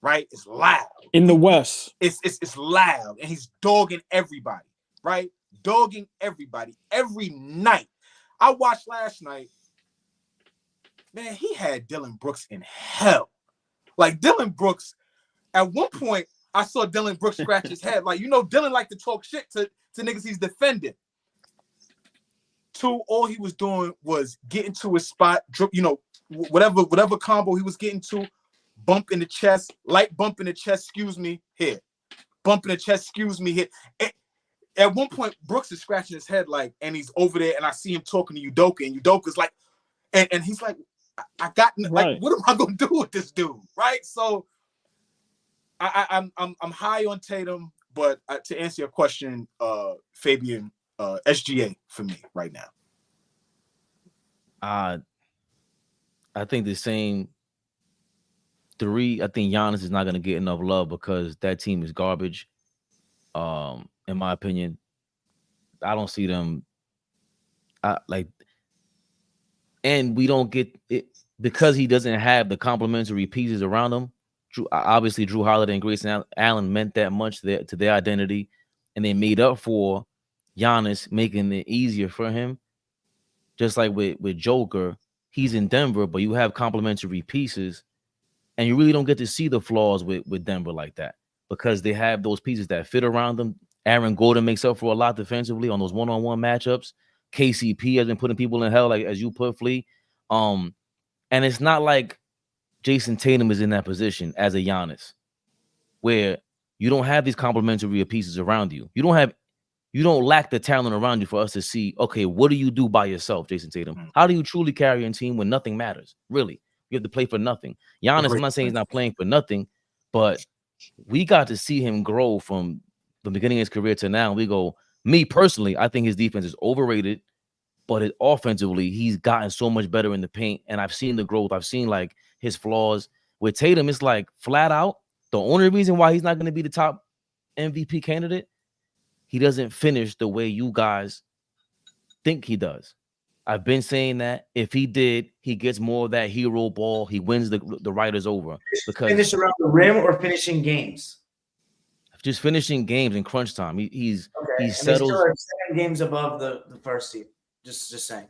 Speaker 3: right? It's loud.
Speaker 2: In the West.
Speaker 3: It's loud, and he's dogging everybody, right? Dogging everybody every night. I watched last night. Man, he had Dylan Brooks in hell. Like Dylan Brooks, at one point, I saw Dylan Brooks scratch his head. Like, you know, Dylan like to talk shit to niggas he's defending. 2, all he was doing was getting to his spot, you know, whatever combo he was getting to, bump in the chest, light bump in the chest, excuse me, here. Bump in the chest, excuse me, here. At one point, Brooks is scratching his head, like, and he's over there, and I see him talking to Udoka, and Udoka's like, and he's like, I got like, what am I gonna do with this dude, right? So I'm high on Tatum, but to answer your question, Fabian, SGA for me right now.
Speaker 1: I think the same 3. I think Giannis is not gonna get enough love because that team is garbage. In my opinion, I don't see them. And we don't get it because he doesn't have the complementary pieces around him. Obviously, Drew Holiday and Grayson Allen meant that much to their identity, and they made up for Giannis, making it easier for him. Just like with Joker, he's in Denver, but you have complementary pieces, and you really don't get to see the flaws with Denver like that because they have those pieces that fit around them. Aaron Gordon makes up for a lot defensively on those one-on-one matchups. KCP has been putting people in hell, like as you put, Flea. And it's not like Jayson Tatum is in that position as a Giannis, where you don't have these complementary pieces around you. You don't lack the talent around you for us to see, okay, what do you do by yourself, Jayson Tatum? How do you truly carry a team when nothing matters? Really, you have to play for nothing. Giannis, I'm not saying he's not playing for nothing, but we got to see him grow from the beginning of his career to now. We go, me personally, I think his defense is overrated, but offensively, he's gotten so much better in the paint, and I've seen the growth. I've seen like his flaws. With Tatum, it's like flat out the only reason why he's not going to be the top MVP candidate, he doesn't finish the way you guys think he does. I've been saying that if he did, he gets more of that hero ball. He wins the writers over because
Speaker 5: finish around the rim or finishing games.
Speaker 1: Just finishing games in crunch time. He
Speaker 5: They
Speaker 1: settles.
Speaker 5: still are 7 games above the first seed. Just saying.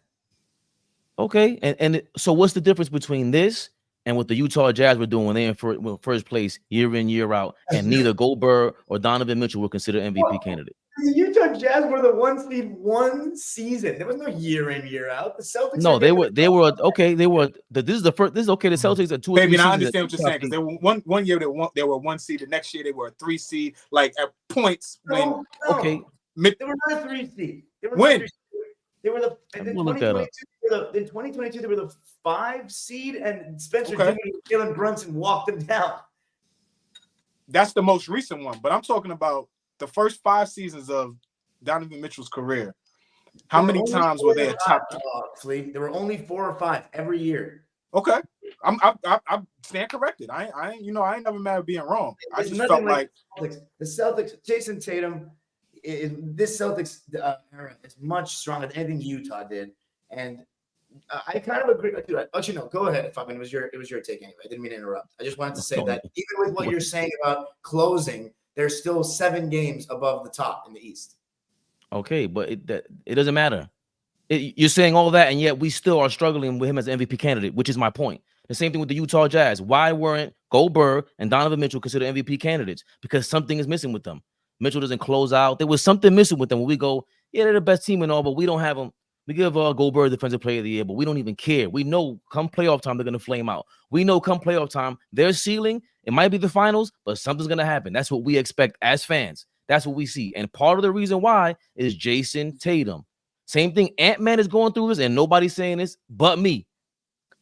Speaker 1: Okay, and so what's the difference between this and what the Utah Jazz were doing? They're in first place year in, year out, and neither Goldberg or Donovan Mitchell were considered MVP candidate.
Speaker 5: The Utah Jazz were the 1 seed 1 season. There was no year in, year out. The Celtics.
Speaker 1: No, they were okay. They were. This is the first. This is okay. The Celtics are 2 or 3
Speaker 3: Fabian, I
Speaker 1: seasons
Speaker 3: understand what you're saying because they were one year they were 1 seed. The next year they were a 3 seed. Like at points when
Speaker 1: okay,
Speaker 5: they were not a 3 seed. They were the in 2022 they were the 5 seed, and Spencer Dinwiddie and Jalen Brunson walked them down.
Speaker 3: That's the most recent one, but I'm talking about the first 5 seasons of Donovan Mitchell's career. How many times were they a top?
Speaker 5: There were only 4 or 5 every year.
Speaker 3: Okay, I stand corrected. I ain't never mad at being wrong. I just felt like
Speaker 5: the Celtics. Jayson Tatum. This Celtics era is much stronger than anything Utah did, and I kind of agree. Actually, no, go ahead, Fabian. It was your take anyway. I didn't mean to interrupt. I just wanted to say that even with what you're saying about closing, there's still 7 games above the top in the East.
Speaker 1: Okay, but it doesn't matter. You're saying all that, and yet we still are struggling with him as an MVP candidate, which is my point. The same thing with the Utah Jazz. Why weren't Goldberg and Donovan Mitchell considered MVP candidates? Because something is missing with them. Mitchell doesn't close out. There was something missing with them when we go, yeah, they're the best team and all, but we don't have them. We give Goldberg Defensive Player of the Year, but we don't even care. We know come playoff time, they're going to flame out. We know come playoff time, their ceiling, it might be the finals, but something's going to happen. That's what we expect as fans. That's what we see. And part of the reason why is Jayson Tatum. Same thing, Ant-Man is going through this, and nobody's saying this but me.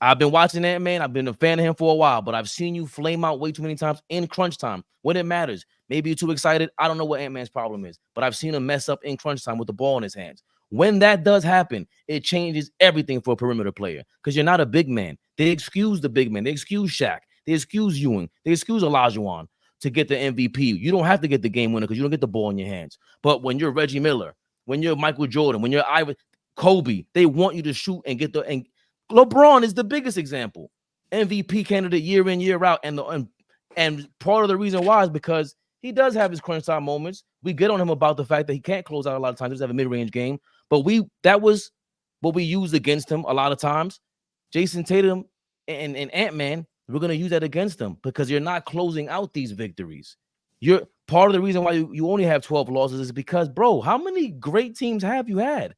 Speaker 1: I've been watching Ant-Man. I've been a fan of him for a while, but I've seen you flame out way too many times in crunch time when it matters. Maybe you're too excited. I don't know what Ant-Man's problem is, but I've seen him mess up in crunch time with the ball in his hands. When that does happen, it changes everything for a perimeter player because you're not a big man. They excuse the big man. They excuse Shaq. They excuse Ewing. They excuse Olajuwon to get the MVP. You don't have to get the game winner because you don't get the ball in your hands. But when you're Reggie Miller, when you're Michael Jordan, when you're Kobe, they want you to shoot and get the and LeBron is the biggest example. MVP candidate year in, year out. And part of the reason why is because he does have his crunch time moments. We get on him about the fact that he can't close out a lot of times. He doesn't have a mid-range game. But that was what we used against him a lot of times. Jayson Tatum and Ant-Man, we're going to use that against them because you're not closing out these victories. You're part of the reason why you only have 12 losses is because, bro, how many great teams have you had?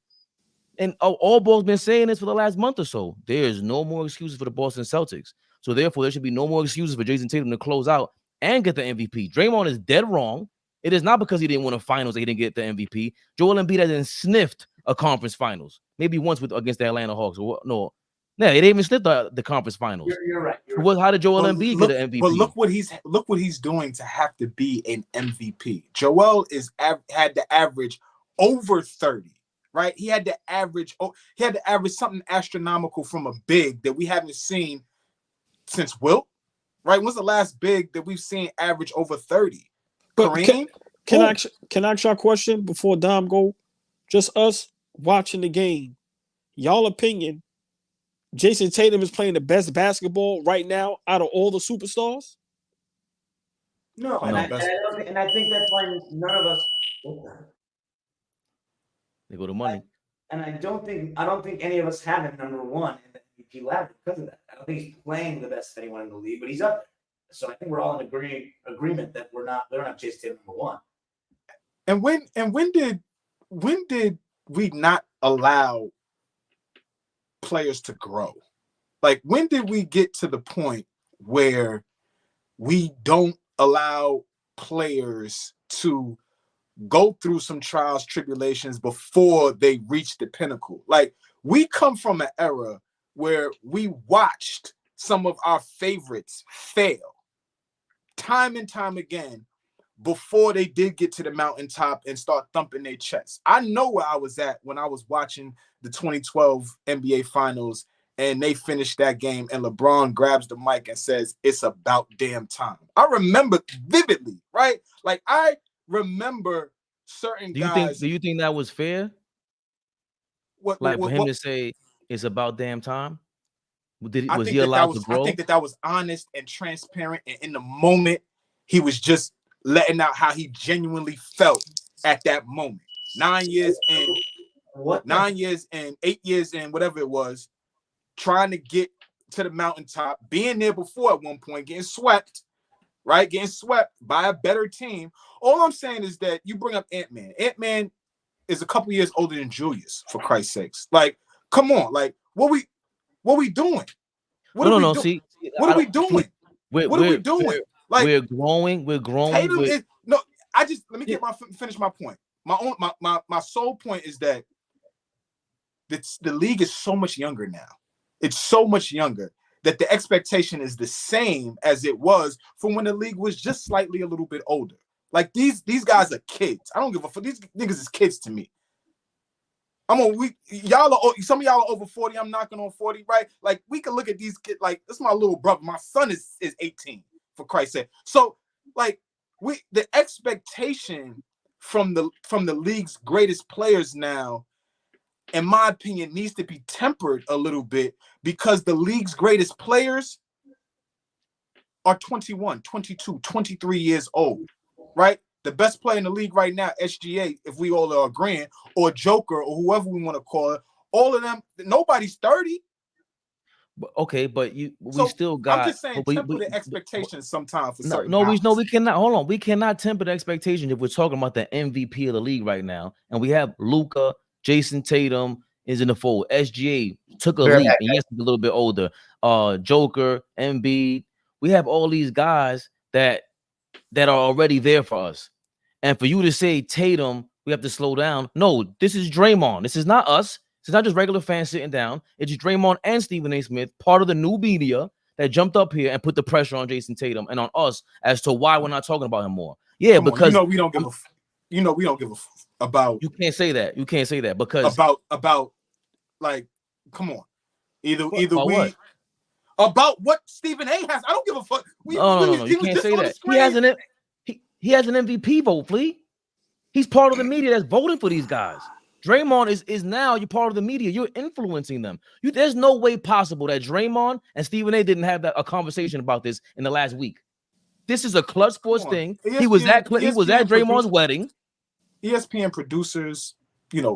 Speaker 1: And AllBall's been saying this for the last month or so. There's no more excuses for the Boston Celtics. So therefore, there should be no more excuses for Jayson Tatum to close out and get the MVP. Draymond is dead wrong. It is not because he didn't win a finals that he didn't get the MVP. Joel Embiid hasn't sniffed a conference finals. Maybe once against the Atlanta Hawks. No, he didn't even sniff the conference finals.
Speaker 5: You're right.
Speaker 1: How did Joel Embiid get an MVP?
Speaker 3: But look what he's doing to have to be an MVP. Joel had to average over 30. Right, he had to average something astronomical from a big that we haven't seen since Wilt. Right, when's the last big that we've seen average over 30?
Speaker 2: But
Speaker 3: Kareem?
Speaker 2: can I ask y'all a question before Dom go? Just us watching the game. Y'all opinion, Jayson Tatum is playing the best basketball right now out of all the superstars?
Speaker 5: No, and I think that's why none of us.
Speaker 1: They go to money.
Speaker 5: I don't think any of us have him number 1 in the MVP ladder because of that. I don't think he's playing the best of anyone in the league, but he's up there. So I think we're all in agreement that we don't have Jayson Tatum number 1.
Speaker 3: And when did we not allow players to grow? Like when did we get to the point where we don't allow players to go through some trials, tribulations before they reach the pinnacle? Like we come from an era where we watched some of our favorites fail time and time again before they did get to the mountaintop and start thumping their chests. I know where I was at when I was watching the 2012 NBA Finals and they finished that game and LeBron grabs the mic and says, "It's about damn time." I remember vividly, right? Like I remember certain guys.
Speaker 1: Do you think that was fair?
Speaker 3: For
Speaker 1: him to say, it's about damn time?
Speaker 3: I
Speaker 1: Was
Speaker 3: think
Speaker 1: he allowed
Speaker 3: was,
Speaker 1: to grow?
Speaker 3: I think that was honest and transparent, and in the moment, he was just letting out how he genuinely felt at that moment. 9 years in, 9 years in, 8 years in, whatever it was, trying to get to the mountaintop, being there before at one point, getting swept, right? Getting swept by a better team. All I'm saying is that you bring up Ant-Man. Ant-Man is a couple years older than Julius, for Christ's sakes. Like, come on, like, what we doing? What are we doing?
Speaker 1: See,
Speaker 3: what are we doing? What are we doing? Like,
Speaker 1: we're growing.
Speaker 3: Tatum is no. I just let me finish my point. My sole point is that the league is so much younger now. It's so much younger that the expectation is the same as it was from when the league was just slightly a little bit older. Like these guys are kids. I don't give a fuck. These niggas is kids to me. Some of y'all are over 40. I'm knocking on 40, right? Like we can look at these kids. Like this is my little brother. My son is 18, for Christ's sake. So like the expectation from the league's greatest players now, in my opinion, needs to be tempered a little bit because the league's greatest players are 21, 22, 23 years old, right? The best player in the league right now, SGA, if we all are agreeing, or Joker, or whoever we want to call it, all of them, nobody's 30.
Speaker 1: Okay, but we still got.
Speaker 3: I'm just saying, temper the expectations sometimes for certain.
Speaker 1: We cannot. Hold on, we cannot temper the expectations if we're talking about the MVP of the league right now, and we have Luka, Jayson Tatum is in the fold. SGA took a leap, and yes, he's a little bit older. Joker, Embiid, we have all these guys that are already there for us. And for you to say Tatum, we have to slow down. No, this is Draymond. This is not us. It's not just regular fans sitting down. It's Draymond and Stephen A. Smith, part of the new media that jumped up here and put the pressure on Jayson Tatum and on us as to why we're not talking about him more. Yeah, because
Speaker 3: we don't give a about.
Speaker 1: You can't say that. You can't say that because
Speaker 3: about like, come on. Either
Speaker 1: about
Speaker 3: we
Speaker 1: what?
Speaker 3: About what Stephen A. has. I don't give a fuck.
Speaker 1: No. You can't say that. He has an MVP vote, Flea. He's part of the media that's voting for these guys. Draymond is now you're part of the media. You're influencing them. There's no way possible that Draymond and Stephen A. didn't have a conversation about this in the last week. This is a Clutch Sports thing. He was at Draymond's wedding.
Speaker 3: ESPN producers,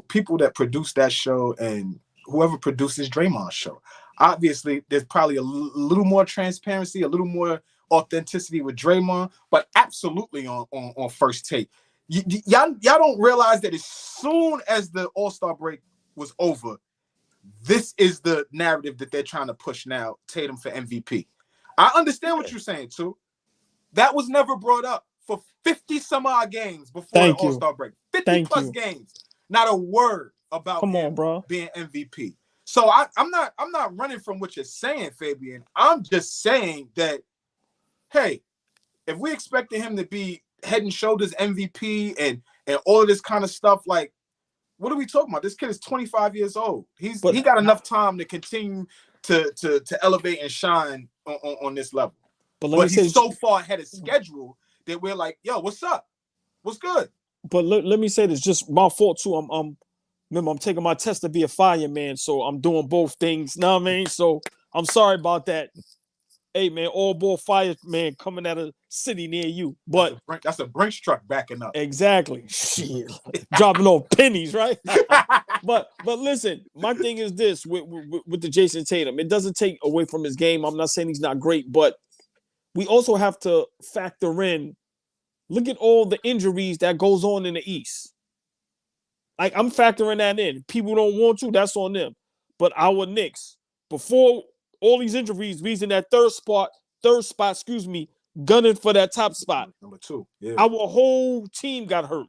Speaker 3: people that produce that show and whoever produces Draymond's show. Obviously, there's probably a little more transparency, a little more authenticity with Draymond, but absolutely on First Take. Y'all don't realize that as soon as the All-Star break was over, this is the narrative that they're trying to push now, Tatum for MVP. I understand what you're saying, too. That was never brought up for 50 some odd games before the All-Star break. 50 plus games. Not a word about being MVP. So I'm not running from what you're saying, Fabian. I'm just saying that, hey, if we expected him to be head and shoulders MVP and all of this kind of stuff, like, what are we talking about? This kid is 25 years old. He got enough time to continue to elevate and shine on this level. But he's so far ahead of schedule that we're like, yo, what's up? What's good?
Speaker 2: But let me say this, just my fault too. Remember, I'm taking my test to be a fireman, so I'm doing both things. Know what I mean? So I'm sorry about that. Hey man, AllBall fireman coming out of city near you. But
Speaker 3: that's a Brinks truck backing up.
Speaker 2: Exactly. Shit. Dropping off pennies, right? but listen, my thing is this with the Jayson Tatum. It doesn't take away from his game. I'm not saying he's not great, but we also have to factor in, look at all the injuries that goes on in the East. Like, I'm factoring that in. People don't want to, that's on them. But our Knicks, before all these injuries, we in that third spot, gunning for that top spot.
Speaker 3: Number 2. Yeah.
Speaker 2: Our whole team got hurt.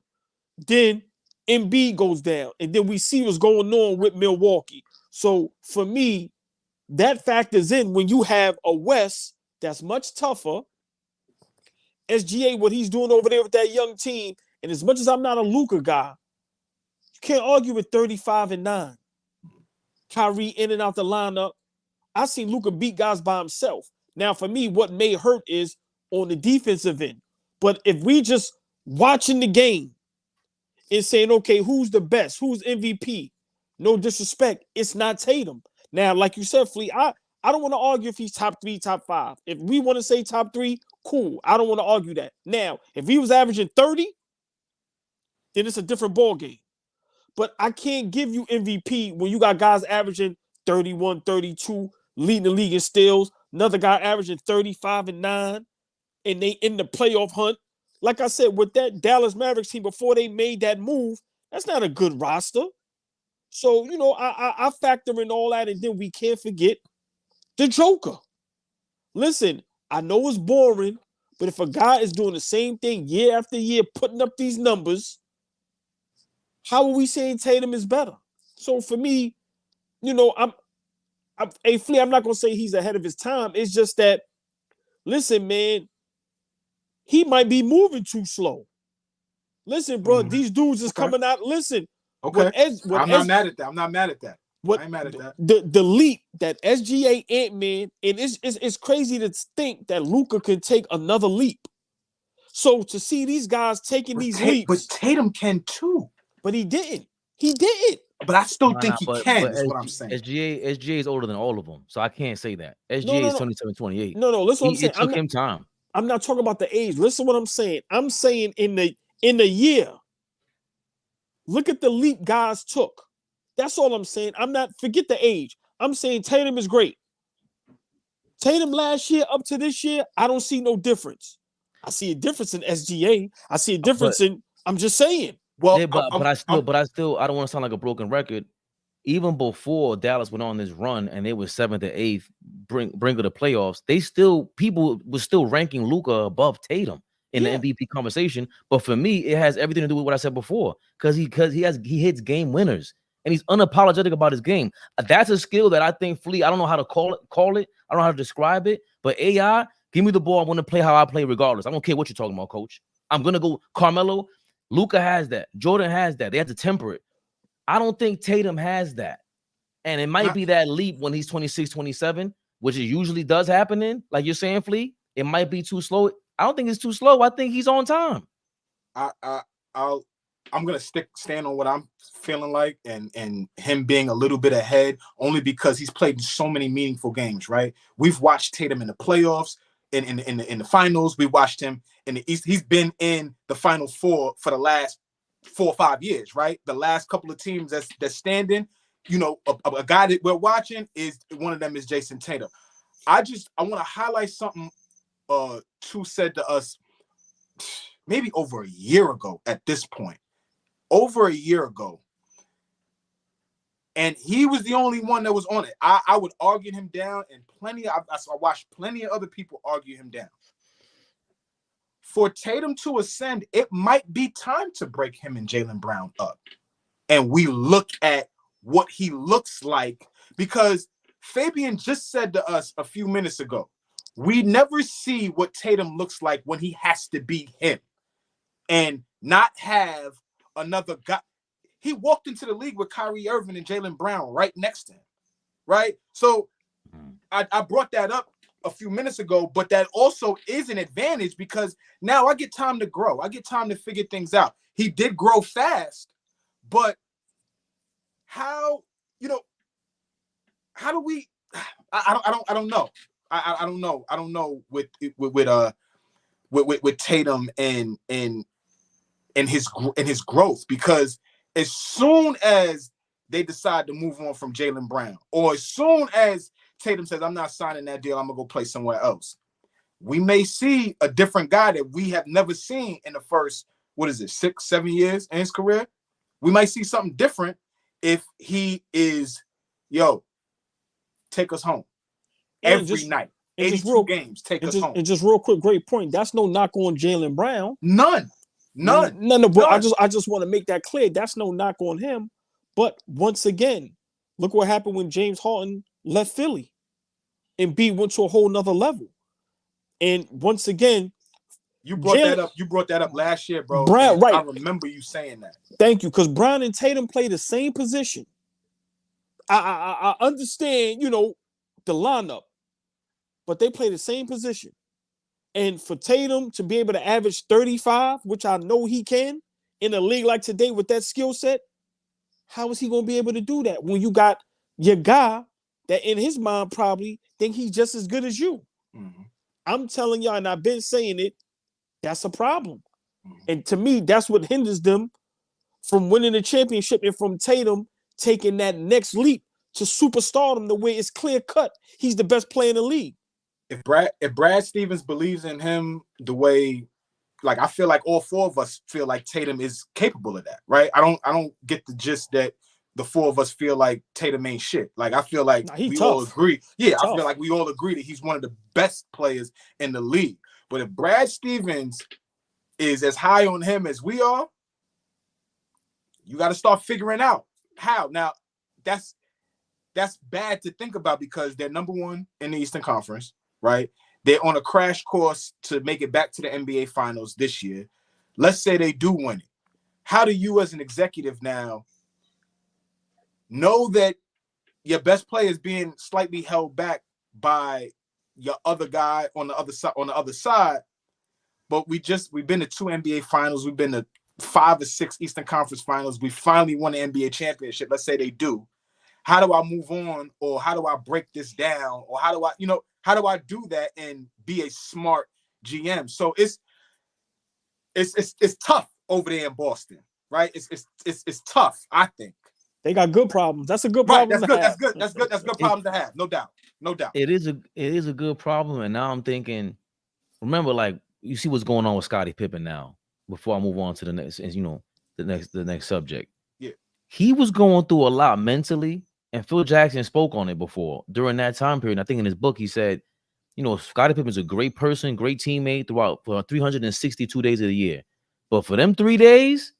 Speaker 2: Then Embiid goes down. And then we see what's going on with Milwaukee. So for me, that factors in when you have a West that's much tougher. SGA, what he's doing over there with that young team. And as much as I'm not a Luka guy, you can't argue with 35-9. Kyrie in and out the lineup. I seen Luka beat guys by himself. Now, for me, what may hurt is on the defensive end. But if we just watching the game and saying, okay, who's the best? Who's MVP? No disrespect, it's not Tatum. Now, like you said, Fleet, I don't want to argue if he's top 3, top 5. If we want to say top 3, cool. I don't want to argue that. Now, if he was averaging 30, then it's a different ball game. But I can't give you MVP when you got guys averaging 31, 32, leading the league in steals. Another guy averaging 35 and 9, and they in the playoff hunt. Like I said, with that Dallas Mavericks team before they made that move, that's not a good roster. So, you know, I factor in all that, and then we can't forget the Joker. Listen, I know it's boring, but if a guy is doing the same thing year after year, putting up these numbers, how are we saying Tatum is better? So for me, you know, I'm not gonna say he's ahead of his time. It's just that, listen, man, he might be moving too slow. Listen, bro, these dudes is coming out. Listen,
Speaker 3: Okay, I'm not mad at that. I'm not mad at that. I ain't mad at that.
Speaker 2: The leap that SGA Ant-Man, and it's crazy to think that Luka can take another leap. So to see these guys taking these leaps,
Speaker 3: but Tatum can too.
Speaker 2: But he didn't. He didn't.
Speaker 3: But I still think he can. Is what I'm saying.
Speaker 1: SGA is older than all of them, so I can't say that. SGA is 27, 28.
Speaker 2: No, listen what I'm saying.
Speaker 1: It took him time.
Speaker 2: I'm not talking about the age. Listen what I'm saying. I'm saying in the year. Look at the leap guys took. That's all I'm saying. I'm not, forget the age. I'm saying Tatum is great. Tatum last year up to this year, I don't see no difference. I see a difference in SGA. I see a difference in, I'm just saying.
Speaker 1: Well, yeah, but I still, I don't want to sound like a broken record. Even before Dallas went on this run and they were 7th or 8th, brink of the playoffs, people were still ranking Luka above Tatum in the MVP conversation. But for me, it has everything to do with what I said before, because he hits game winners and he's unapologetic about his game. That's a skill that I think Fleet, I don't know how to call it. I don't know how to describe it. But AI, give me the ball. I want to play how I play regardless. I don't care what you're talking about, coach. I'm gonna go Carmelo. Luka has that. Jordan has that. They have to temper it. I don't think Tatum has that. And it might be that leap when he's 26, 27, which it usually does happen in. Like you're saying, Flea, it might be too slow. I don't think it's too slow. I think he's on time.
Speaker 3: I'm gonna stand on what I'm feeling like, and him being a little bit ahead, only because he's played so many meaningful games, right? We've watched Tatum in the playoffs, in the finals. We watched him in the East. He's been in the Final Four for the last 4 or 5 years, right? The last couple of teams that's standing, you know, a guy that we're watching is one of them is Jayson Tatum. I want to highlight something Chu said to us maybe over a year ago at this point. Over a year ago. And he was the only one that was on it. I would argue him down, and I watched plenty of other people argue him down. For Tatum to ascend, it might be time to break him and Jaylen Brown up. And we look at what he looks like, because Fabian just said to us a few minutes ago, we never see what Tatum looks like when he has to be him and not have another guy. He walked into the league with Kyrie Irving and Jaylen Brown right next to him, right? So I brought that up a few minutes ago, but that also is an advantage because now I get time to grow. I get time to figure things out. He did grow fast, but how, you know, how do we? I don't know. I don't know. I don't know with Tatum and his growth, because as soon as they decide to move on from Jaylen Brown, or as soon as Tatum says, I'm not signing that deal, I'm gonna go play somewhere else, we may see a different guy that we have never seen in the first, 6-7 years in his career. We might see something different if he is, take us home every night. 82 games, take us home.
Speaker 2: And just real quick, great point. That's no knock on Jaylen Brown.
Speaker 3: None.
Speaker 2: But I just want to make that clear. That's no knock on him. But once again, look what happened when James Harden left Philly and B went to a whole nother level. And once again,
Speaker 3: you brought that up last year, bro.
Speaker 2: Brown, right.
Speaker 3: I remember you saying that.
Speaker 2: Thank you, because Brown and Tatum play the same position. I understand, the lineup, but they play the same position. And for Tatum to be able to average 35, which I know he can, in a league like today with that skill set, how is he going to be able to do that when you got your guy that in his mind probably think he's just as good as you.
Speaker 3: Mhm.
Speaker 2: I'm telling y'all, and I've been saying it, that's a problem.
Speaker 3: Mhm.
Speaker 2: And to me, that's what hinders them from winning the championship and from Tatum taking that next leap to superstardom the way it's clear cut. He's the best player in the league.
Speaker 3: If Brad Stevens believes in him the way, like I feel like all four of us feel like Tatum is capable of that, right? I don't get the gist that the four of us feel like Tatum ain't shit. Like I feel like we all agree. Yeah, I feel like we all agree that he's one of the best players in the league. But if Brad Stevens is as high on him as we are, you got to start figuring out how. Now, that's bad to think about because they're number one in the Eastern Conference, right? They're on a crash course to make it back to the NBA Finals this year. Let's say they do win it. How do you as an executive now know that your best player is being slightly held back by your other guy on the other side? But we've been to 2 NBA Finals. We've been to 5 or 6 Eastern Conference Finals. We finally won the NBA championship. Let's say they do. How do I move on, or how do I break this down, or how do I do that and be a smart GM? So it's tough over there in Boston, right? It's tough. I think
Speaker 2: they got good problems. That's a good problem.
Speaker 3: Right, that's good. That's good problems to have. No doubt.
Speaker 1: It is a good problem. And now I'm thinking, remember, like you see what's going on with Scottie Pippen now. Before I move on to the next, the next subject.
Speaker 3: Yeah,
Speaker 1: he was going through a lot mentally. And Phil Jackson spoke on it before during that time period. I think in his book, he said, Scottie Pippen's a great person, great teammate throughout for 362 days of the year. But for them 3 days,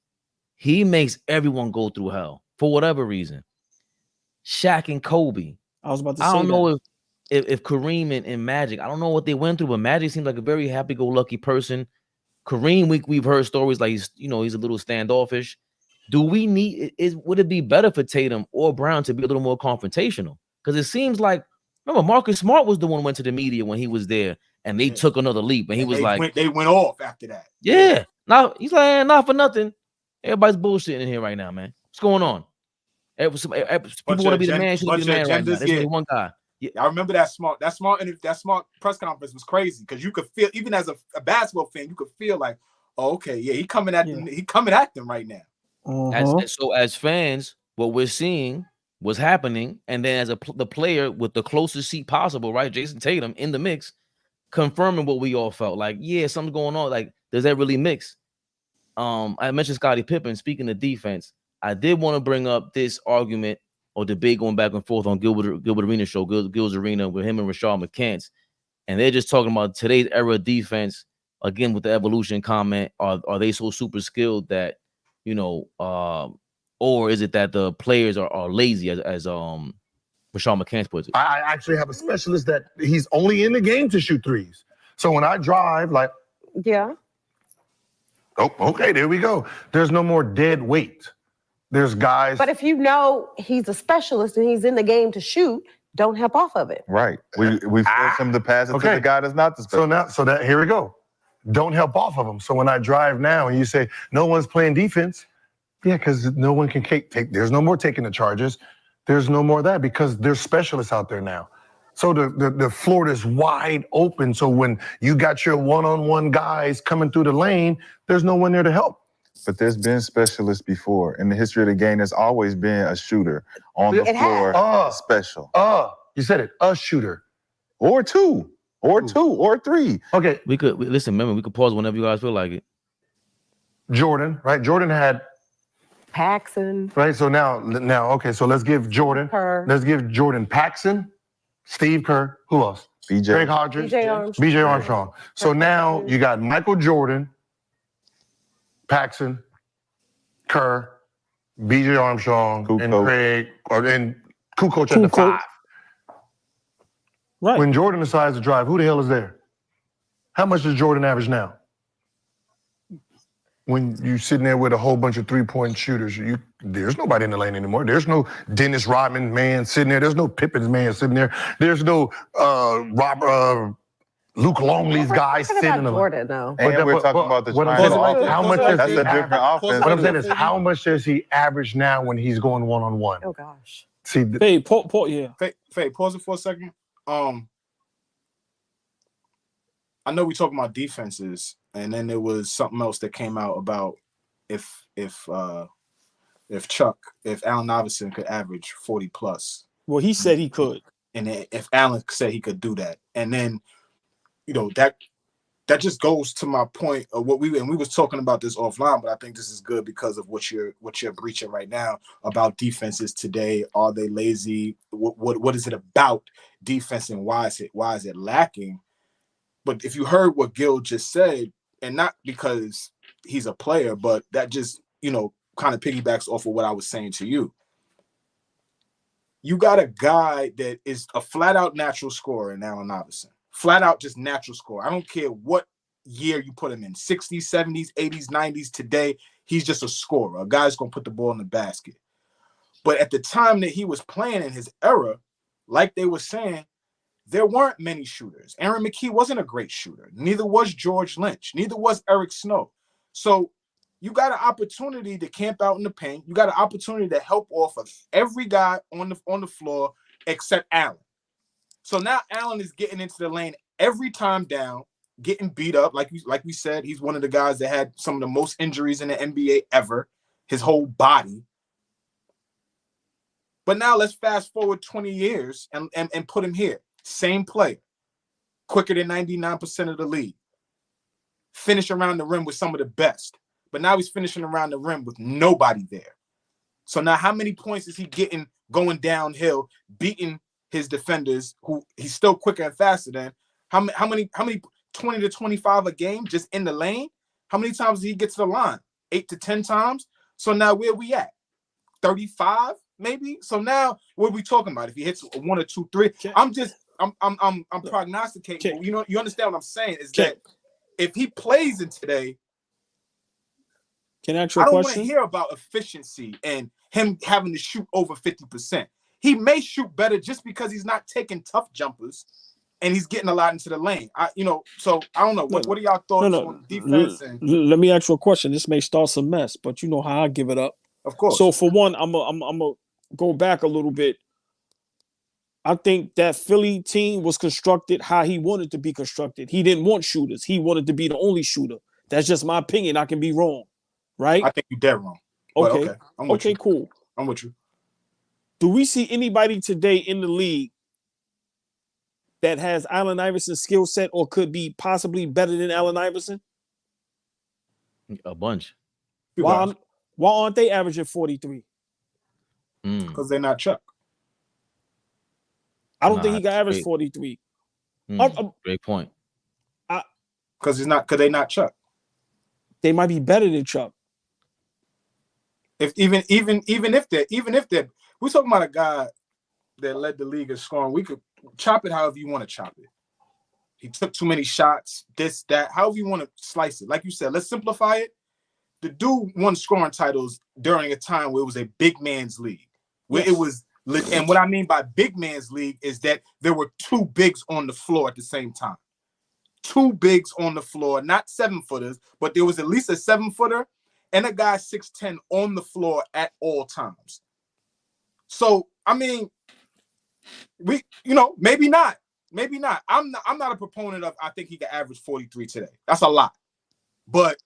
Speaker 1: he makes everyone go through hell for whatever reason. Shaq and Kobe.
Speaker 2: I was about to say
Speaker 1: I don't know if Kareem and Magic, I don't know what they went through, but Magic seems like a very happy-go-lucky person. Kareem, we've heard stories like he's a little standoffish. Do we need would it be better for Tatum or Brown to be a little more confrontational? Because it seems like, remember, Marcus Smart was the one who went to the media when he was there and they took another leap and he was like,
Speaker 3: they went off after that.
Speaker 1: Yeah. Now he's like, not for nothing. Everybody's bullshitting in here right now, man. What's going on? People want to be the man, should be the man right now. There's only one guy.
Speaker 3: Yeah, I remember that smart press conference was crazy because you could feel, even as a basketball fan, you could feel like, oh, okay, yeah, he coming at them right now.
Speaker 1: So as fans, what we're seeing was happening, and then as the player with the closest seat possible, right, Jayson Tatum in the mix, confirming what we all felt like. Yeah, something's going on. Like, does that really mix? I mentioned Scottie Pippen. Speaking of defense, I did want to bring up this argument or debate going back and forth on Gilbert Arena show, Gil's Arena, with him and Rashad McCants, and they're just talking about today's era defense. Again, with the evolution comment, are they so super skilled that or is it that the players are lazy, as Rashad McCants puts it?
Speaker 8: I actually have a specialist that he's only in the game to shoot threes. So when I drive, like,
Speaker 9: yeah.
Speaker 8: Oh, okay, there we go. There's no more dead weight. There's guys.
Speaker 9: But if you know he's a specialist and he's in the game to shoot, don't help off of it.
Speaker 10: Right. We force him to pass it to the guy that's not the specialist.
Speaker 8: So here we go. Don't help off of him. So when I drive now and you say no one's playing defense, yeah, because no one can take. There's no more taking the charges. There's no more of that because there's specialists out there now. So the floor is wide open. So when you got your one-on-one guys coming through the lane, there's no one there to help.
Speaker 10: But there's been specialists before. In the history of the game, there's always been a shooter on the floor. Special.
Speaker 8: You said it. A shooter.
Speaker 10: Or two. Or three.
Speaker 8: Okay.
Speaker 1: We could pause whenever you guys feel like it.
Speaker 8: Jordan, right? Jordan had
Speaker 9: Paxson.
Speaker 8: Right. So now, okay. So let's give Jordan. Let's give Jordan Paxson, Steve Kerr. Who else? Greg Hodges. BJ Armstrong. So now you got Michael Jordan, Paxson, Kerr, BJ Armstrong, and Craig, and Kukoc at the 5.
Speaker 2: Right.
Speaker 8: When Jordan decides to drive, who the hell is there? How much does Jordan average now? When you're sitting there with a whole bunch of three-point shooters, there's nobody in the lane anymore. There's no Dennis Rodman man sitting there. There's no Pippins man sitting there. There's no Luke Longley's guy sitting in the lane.
Speaker 9: Jordan, though.
Speaker 10: And we're talking about the
Speaker 8: how much
Speaker 10: that's a different offense.
Speaker 8: What I'm saying is, how much does he average now when he's going one-on-one?
Speaker 9: Oh, gosh.
Speaker 8: See,
Speaker 2: Faye, yeah.
Speaker 3: Faye, pause it for a second. I know we talking about defenses, and then there was something else that came out about if Allen Iverson could average 40 plus.
Speaker 2: Well, he said he could,
Speaker 3: and if Allen said he could do that, and then that just goes to my point of what we was talking about this offline, but I think this is good because of what you're breaching right now about defenses today. Are they lazy? What is it about defense, and why is it lacking? But if you heard what Gil just said, and not because he's a player, but that just kind of piggybacks off of what I was saying to you. You got a guy that is a flat out natural scorer in Allen Iverson. Flat out just natural score. I don't care what year you put him in, 60s, 70s, 80s, 90s. Today, he's just a scorer. A guy's going to put the ball in the basket. But at the time that he was playing in his era, like they were saying, there weren't many shooters. Aaron McKee wasn't a great shooter. Neither was George Lynch. Neither was Eric Snow. So you got an opportunity to camp out in the paint. You got an opportunity to help off of every guy on the floor except Allen. So now Allen is getting into the lane every time down, getting beat up. Like we said, he's one of the guys that had some of the most injuries in the NBA ever, his whole body. But now let's fast forward 20 years and put him here. Same player, quicker than 99% of the league. Finish around the rim with some of the best. But now he's finishing around the rim with nobody there. So now how many points is he getting going downhill, beating his defenders, who he's still quicker and faster than? How many 20 to 25 a game just in the lane? How many times did he get to the line? 8 to 10 times. So now where we at? 35 maybe. So now what are we talking about? If he hits 1 or 2, 3, I'm prognosticating.
Speaker 2: Okay.
Speaker 3: You understand what I'm saying? Is that if he plays in today,
Speaker 2: can I ask you a
Speaker 3: I don't
Speaker 2: question?
Speaker 3: want to hear about efficiency and him having to shoot over 50%. He may shoot better just because he's not taking tough jumpers and he's getting a lot into the lane. So I don't know. What are y'all thoughts on defense?
Speaker 2: Let me ask you a question. This may start some mess, but you know how I give it up.
Speaker 3: Of course.
Speaker 2: So for one, I'm gonna go back a little bit. I think that Philly team was constructed how he wanted to be constructed. He didn't want shooters. He wanted to be the only shooter. That's just my opinion. I can be wrong, right?
Speaker 3: I think you're dead wrong.
Speaker 2: Okay.
Speaker 3: I'm with you.
Speaker 2: Cool.
Speaker 3: I'm with you.
Speaker 2: Do we see anybody today in the league that has Allen Iverson's skill set or could be possibly better than Allen Iverson?
Speaker 1: A bunch.
Speaker 2: Why aren't they averaging 43?
Speaker 3: Because they're not Chuck.
Speaker 2: I don't think he got average 43.
Speaker 1: Great point.
Speaker 3: Because they're not Chuck.
Speaker 2: They might be better than Chuck.
Speaker 3: If even if they're we're talking about a guy that led the league in scoring. We could chop it however you want to chop it. He took too many shots, this, that, however you want to slice it. Like you said, let's simplify it. The dude won scoring titles during a time where it was a big man's league. Where it was, and what I mean by big man's league is that there were two bigs on the floor at the same time. Two bigs on the floor, not 7-footers, but there was at least a 7-footer and a guy 6'10" on the floor at all times. So, I mean, maybe not. Maybe not. I'm not a proponent of I think he could average 43 today. That's a lot. But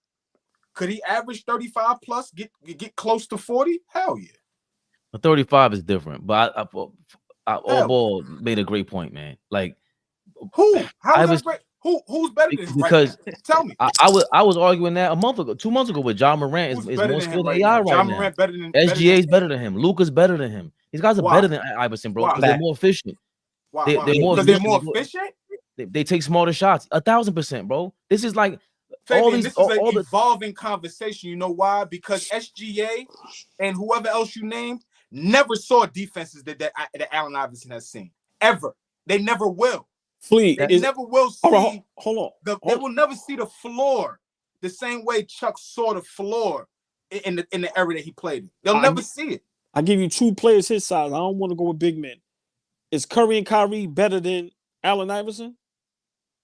Speaker 3: could he average 35 plus, get close to 40? Hell yeah.
Speaker 1: 35 is different. But AllBall made a great point, man. Like
Speaker 3: who? How is that great? Who's better than him?
Speaker 1: Because
Speaker 3: right now? Tell me.
Speaker 1: I was arguing that 2 months ago with John Morant is more skilled than AI right now. SGA is better than him. Luka's better than him. These guys are better than Iverson, bro. Because they're more efficient.
Speaker 3: Why? They're more efficient.
Speaker 1: They take smarter shots. 1,000%, bro. This is like
Speaker 3: Fabian, this is an evolving conversation. You know why? Because SGA and whoever else you named never saw defenses that Allen Iverson has seen ever. They never will. They never will see.
Speaker 2: Hold on.
Speaker 3: They will never see the floor the same way Chuck saw the floor in the era that he played in. They'll never see it.
Speaker 2: I give you two players his size. I don't want to go with big men. Is Curry and Kyrie better than Allen Iverson?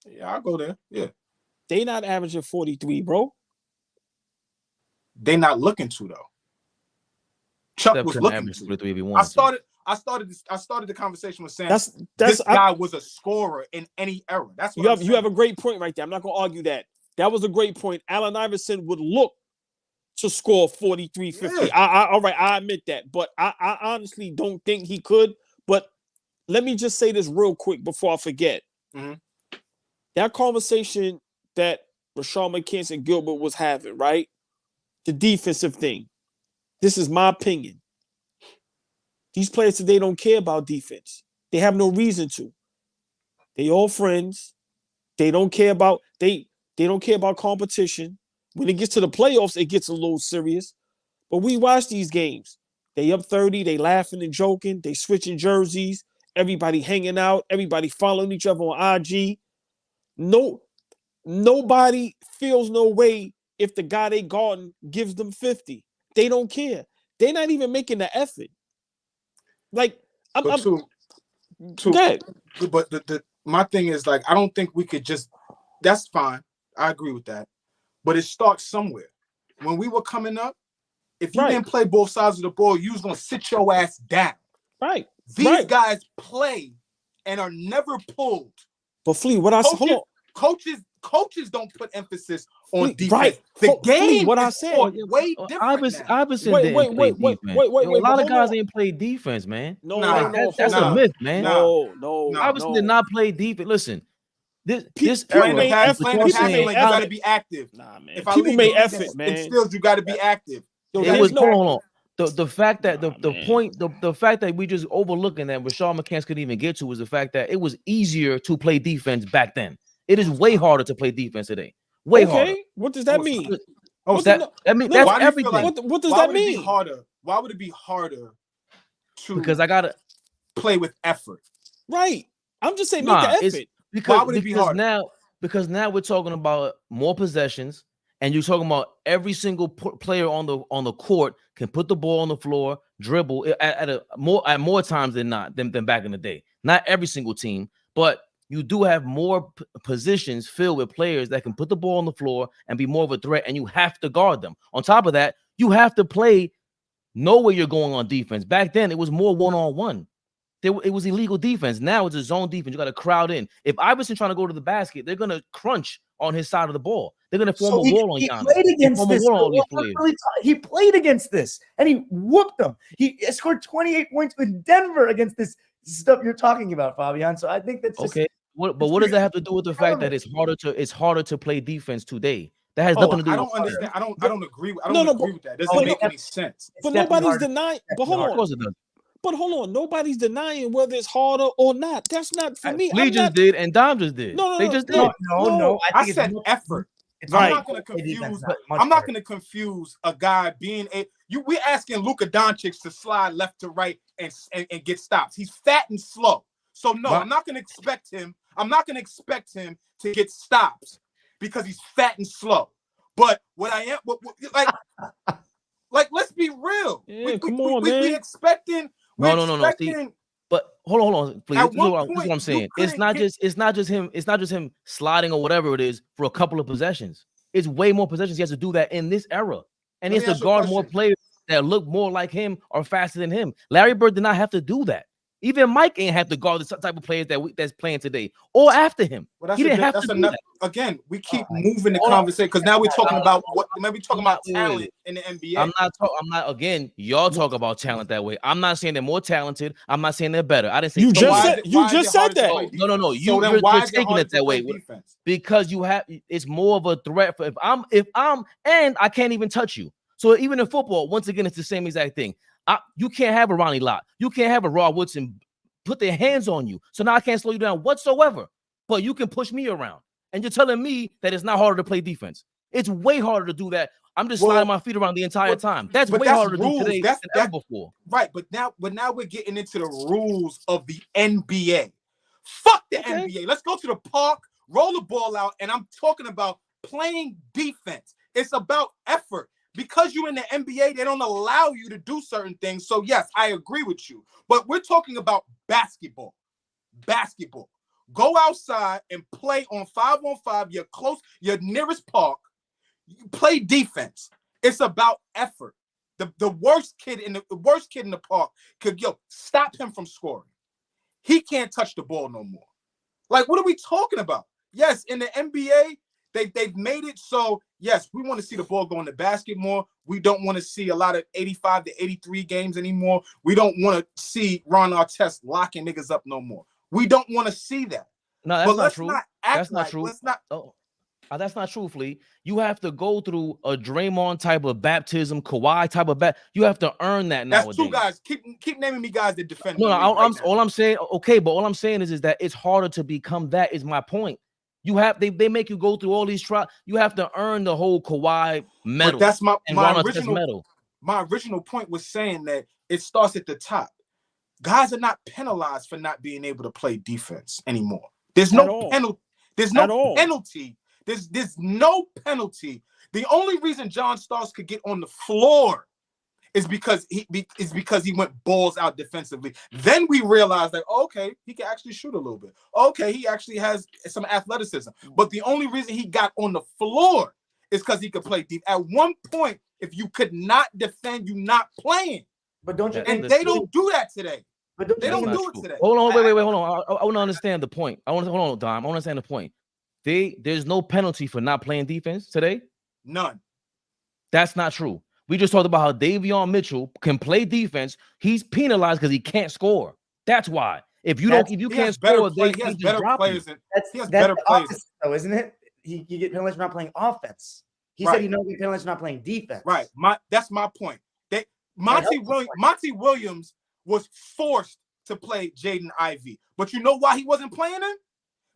Speaker 3: Yeah, I'll go there. Yeah.
Speaker 2: They not averaging 43, bro. They
Speaker 3: not looking to though. Chuck was looking to. I I started the conversation with saying
Speaker 2: this
Speaker 3: guy was a scorer in any era. That's what
Speaker 2: you have a great point right there. I'm not gonna argue that. That was a great point. Allen Iverson would look to score 43, 50.
Speaker 3: Yeah.
Speaker 2: All right, I admit that, but I honestly don't think he could. But let me just say this real quick before I forget.
Speaker 3: Mm-hmm.
Speaker 2: That conversation that Rashard McCants and Gilbert was having, right? The defensive thing. This is my opinion. These players today don't care about defense. They have no reason to. They all friends. They don't care about they don't care about competition. When it gets to the playoffs, it gets a little serious. But we watch these games. They up 30, they laughing and joking, they switching jerseys, everybody hanging out, everybody following each other on IG. Nobody feels no way if the guy they guarding gives them 50. They don't care. They're not even making the effort. Like,
Speaker 3: But my thing is, like, I don't think we could just. That's fine. I agree with that. But it starts somewhere. When we were coming up, if you didn't play both sides of the ball, you was gonna sit your ass down.
Speaker 2: Right.
Speaker 3: These guys play and are never pulled.
Speaker 2: But Flea, what I said, hold on.
Speaker 3: Coaches don't put emphasis on defense.
Speaker 2: Right.
Speaker 3: The game,
Speaker 2: what I said,
Speaker 3: way different.
Speaker 1: Iverson didn't play defense. A lot of guys ain't play defense, man. That's a myth, man.
Speaker 2: No.
Speaker 1: Iverson did not play defense. Listen, this
Speaker 3: playing the passing lane, you got to be active.
Speaker 2: Nah, man. People make effort, man.
Speaker 3: And still, you got to be active.
Speaker 1: Hold on. The fact that the fact that we just overlooking that Rashard McCants couldn't even get to was the fact that it was easier to play defense back then. It is way harder to play defense today. Way harder.
Speaker 2: What does that mean?
Speaker 1: That's everything.
Speaker 2: What does that mean?
Speaker 3: Why would it be harder to?
Speaker 1: Because I gotta
Speaker 3: play with effort.
Speaker 2: Right. I'm just saying make the effort.
Speaker 3: Why would it be harder?
Speaker 1: Because now we're talking about more possessions, and you're talking about every single player on the court can put the ball on the floor, dribble at more times than back in the day. Not every single team, but you do have more positions filled with players that can put the ball on the floor and be more of a threat, and you have to guard them. On top of that, you have to know where you're going on defense. Back then, it was more one-on-one. It was illegal defense. Now it's a zone defense. You got to crowd in. If Iverson trying to go to the basket, they're going to crunch on his side of the ball. They're going to form a wall on Giannis.
Speaker 5: He played against this, and he whooped them. He scored 28 points with Denver against this stuff you're talking about, Fabian. So I think that's just,
Speaker 1: okay. But what does that have to do with the fact that it's harder to play defense today? That has nothing to do.
Speaker 3: I don't understand. I don't agree with that. It doesn't make any sense.
Speaker 2: But nobody's denying. But hold on. Of course it does. But hold on, nobody's denying whether it's harder or not. That's not for me.
Speaker 1: We just did, and Dom just did.
Speaker 2: No,
Speaker 1: they just did.
Speaker 5: No.
Speaker 3: I said effort. I'm not going to confuse. I'm not going to confuse a guy being we're asking Luka Doncic to slide left to right and get stops. He's fat and slow. So no, I'm not going to expect him. I'm not going to expect him to get stops because he's fat and slow. But what I am, like, let's be real.
Speaker 2: Yeah, come on, man.
Speaker 3: We expecting.
Speaker 1: No. See, but hold on, please. This is what I'm saying. It's not just him sliding or whatever it is for a couple of possessions. It's way more possessions. He has to do that in this era, and he has to guard more players that look more like him or faster than him. Larry Bird did not have to do that. Even Mike ain't have to guard the type of players that's playing today or after him. He didn't have to do that.
Speaker 3: Again, we keep moving the conversation because now we're talking about talent in the NBA.
Speaker 1: I'm not. Again, y'all talk about talent that way. I'm not saying they're more talented. I'm not saying they're better. I didn't say
Speaker 2: you just said that.
Speaker 1: No. You're taking it that way because it's more of a threat for if I'm and I can't even touch you. So even in football, once again, it's the same exact thing. You can't have a Ronnie Lott. You can't have a Rod Woodson put their hands on you. So now I can't slow you down whatsoever. But you can push me around. And you're telling me that it's not harder to play defense. It's way harder to do that. I'm just sliding my feet around the entire time. That's way harder to do today than ever before.
Speaker 3: Right, but now we're getting into the rules of the NBA. Fuck the NBA. Let's go to the park, roll the ball out, and I'm talking about playing defense. It's about effort. Because you're in the NBA, they don't allow you to do certain things. So, yes, I agree with you. But we're talking about basketball. Basketball. Go outside and play on 5-on-5, your nearest park. Play defense. It's about effort. The worst kid in the park could stop him from scoring. He can't touch the ball no more. Like, what are we talking about? Yes, in the NBA, they've made it so, yes, we want to see the ball go in the basket more. We don't want to see a lot of 85 to 83 games anymore. We don't want to see Ron Artest locking niggas up no more. We don't want to see that.
Speaker 1: No, that's
Speaker 3: but
Speaker 1: not
Speaker 3: let's
Speaker 1: true.
Speaker 3: not act
Speaker 1: That's not
Speaker 3: like,
Speaker 1: true.
Speaker 3: Let's not.
Speaker 1: Oh, that's not true, Flea. You have to go through a Draymond type of baptism, Kawhi type of You have to earn that nowadays.
Speaker 3: That's two guys. Keep naming me guys that defend.
Speaker 1: No, all I'm saying, okay, but all I'm saying is that it's harder to become that. Is my point. You have they make you go through all these trials. You have to earn the whole Kawhi medal.
Speaker 3: But that's my
Speaker 1: original
Speaker 3: medal. My original point was saying that it starts at the top. Guys are not penalized for not being able to play defense anymore. There's no penalty. There's no penalty. There's no penalty. The only reason John Starks could get on the floor is because he went balls out defensively. Then we realized that, okay, he can actually shoot a little bit. Okay, he actually has some athleticism. But the only reason he got on the floor is because he could play deep. At one point, if you could not defend, you're not playing.
Speaker 5: But don't you?
Speaker 3: And they don't do that today. But they don't do it today.
Speaker 1: Hold on, wait, hold on. I want to understand the point. Hold on, Dom. I want to understand the point. There's no penalty for not playing defense today.
Speaker 3: None.
Speaker 1: That's not true. We just talked about how Davion Mitchell can play defense. He's penalized because he can't score. That's why. If you can't score,
Speaker 3: he has better players. That's better players,
Speaker 5: though, isn't it? You get penalized for not playing offense. He said you don't get penalized for not playing defense.
Speaker 3: Right. That's my point. Monty Williams was forced to play Jaden Ivey, but you know why he wasn't playing him?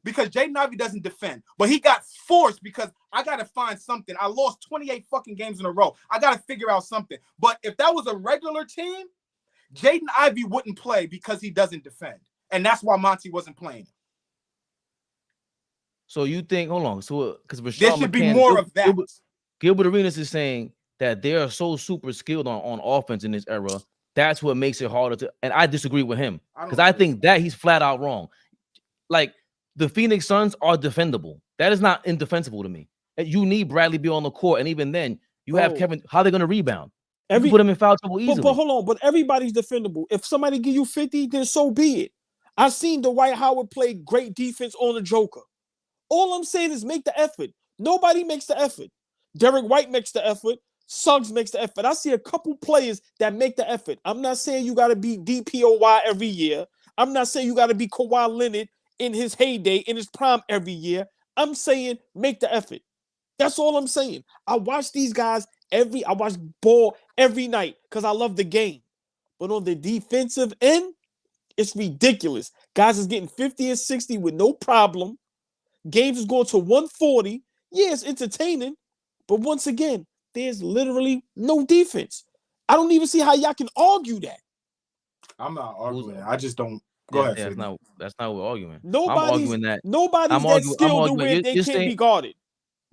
Speaker 3: Because Jaden Ivey doesn't defend, but he got forced because I got to find something. I lost 28 fucking games in a row. I got to figure out something. But if that was a regular team, Jaden Ivey wouldn't play because he doesn't defend. And that's why Monty wasn't playing.
Speaker 1: So you think, hold on. So because
Speaker 3: there should be more of that.
Speaker 1: Gilbert Arenas is saying that they are so super skilled on offense in this era. That's what makes it harder to. And I disagree with him because I think that he's flat out wrong. Like, the Phoenix Suns are defendable. That is not indefensible to me. You need Bradley Beal on the court, and even then, you have Kevin. How are they going to rebound? You put him in foul trouble easily.
Speaker 2: But hold on. But everybody's defendable. If somebody give you 50, then so be it. I've seen Dwight Howard play great defense on the Joker. All I'm saying is make the effort. Nobody makes the effort. Derek White makes the effort. Suggs makes the effort. I see a couple players that make the effort. I'm not saying you got to be DPOY every year. I'm not saying you got to be Kawhi Leonard in his heyday, in his prime every year. I'm saying make the effort. That's all I'm saying. I watch these guys I watch ball every night because I love the game. But on the defensive end, it's ridiculous. Guys is getting 50 and 60 with no problem. Games is going to 140. Yeah, it's entertaining. But once again, there's literally no defense. I don't even see how y'all can argue that.
Speaker 3: I'm not arguing. I just don't. Go ahead.
Speaker 1: That's not what we're arguing.
Speaker 2: Nobody's that skilled to where they can't be guarded.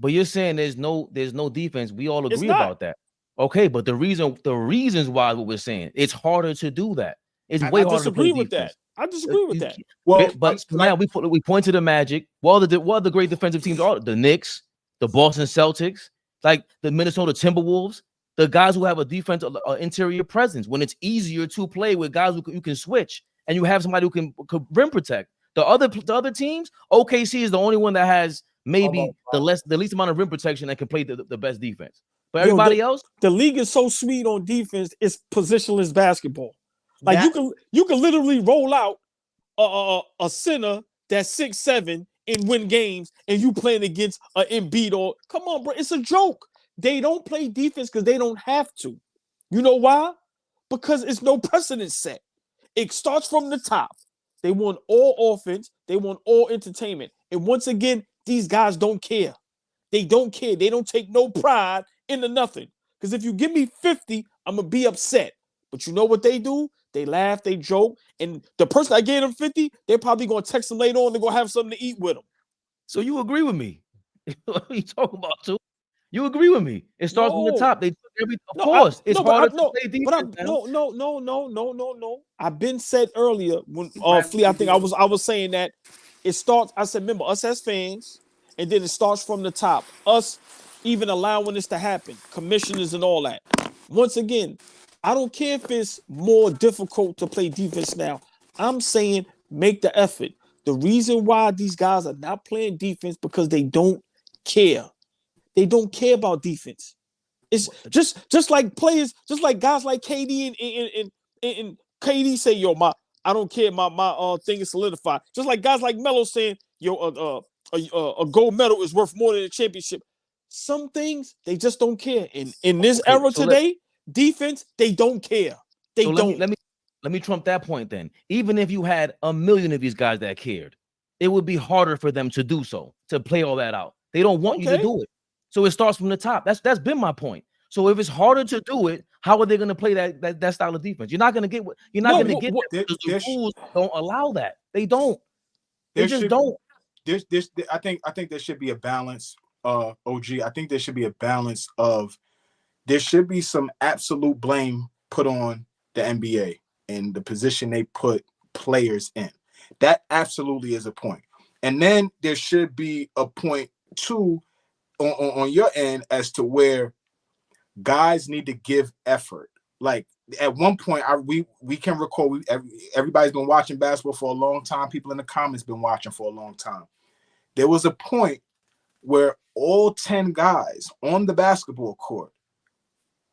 Speaker 1: But you're saying there's no defense. We all agree about that. Okay, but the reasons why what we're saying, it's harder to do that. It's way harder to play defense.
Speaker 2: I disagree with that.
Speaker 1: Well, but now we point to the Magic. What are the great defensive teams are? The Knicks, the Boston Celtics, like the Minnesota Timberwolves, the guys who have a defensive interior presence when it's easier to play with guys who can switch. And you have somebody who can rim protect. The other teams, OKC is the only one that has maybe the least amount of rim protection that can play the best defense. But everybody else,
Speaker 2: the league is so sweet on defense. It's positionless basketball. Like you can literally roll out a center that's 6'7" and win games, and you playing against an Embiid or come on, bro. It's a joke. They don't play defense because they don't have to. You know why? Because it's no precedent set. It starts from the top. They want all offense. They want all entertainment. And once again, these guys don't care. They don't care. They don't take no pride in the nothing. Because if you give me 50, I'm going to be upset. But you know what they do? They laugh, they joke. And the person I gave them 50, they're probably going to text them later on to go have something to eat with them.
Speaker 1: So you agree with me? What are you talking about, too? You agree with me? It starts from the top. They took everything. Of course, it's harder to play defense.
Speaker 2: No. I've been said earlier when Flea, I think I was saying that it starts. I said, remember us as fans, and then it starts from the top. Us even allowing this to happen, commissioners and all that. once again, I don't care if it's more difficult to play defense now. I'm saying make the effort. The reason why these guys are not playing defense because they don't care. They don't care about defense. It's just like players, just like guys like KD and KD say, yo, I don't care, my thing is solidified. Just like guys like Melo saying, yo, a gold medal is worth more than a championship. Some things they just don't care. And in this era today, defense, they don't care. They don't.
Speaker 1: Let me trump that point then. Even if you had a million of these guys that cared, it would be harder for them to do so, to play all that out. They don't want you to do it. So it starts from the top. That's been my point. So if it's harder to do it, how are they going to play that style of defense? You're not going to get because the rules don't allow that. They don't. They just don't.
Speaker 3: I think there should be a balance. OG. I think there should be a balance of there should be some absolute blame put on the NBA and the position they put players in. That absolutely is a point. And then there should be a point too on your end as to where guys need to give effort. Like at one point, we can recall everybody's been watching basketball for a long time. People in the comments been watching for a long time. There was a point where all 10 guys on the basketball court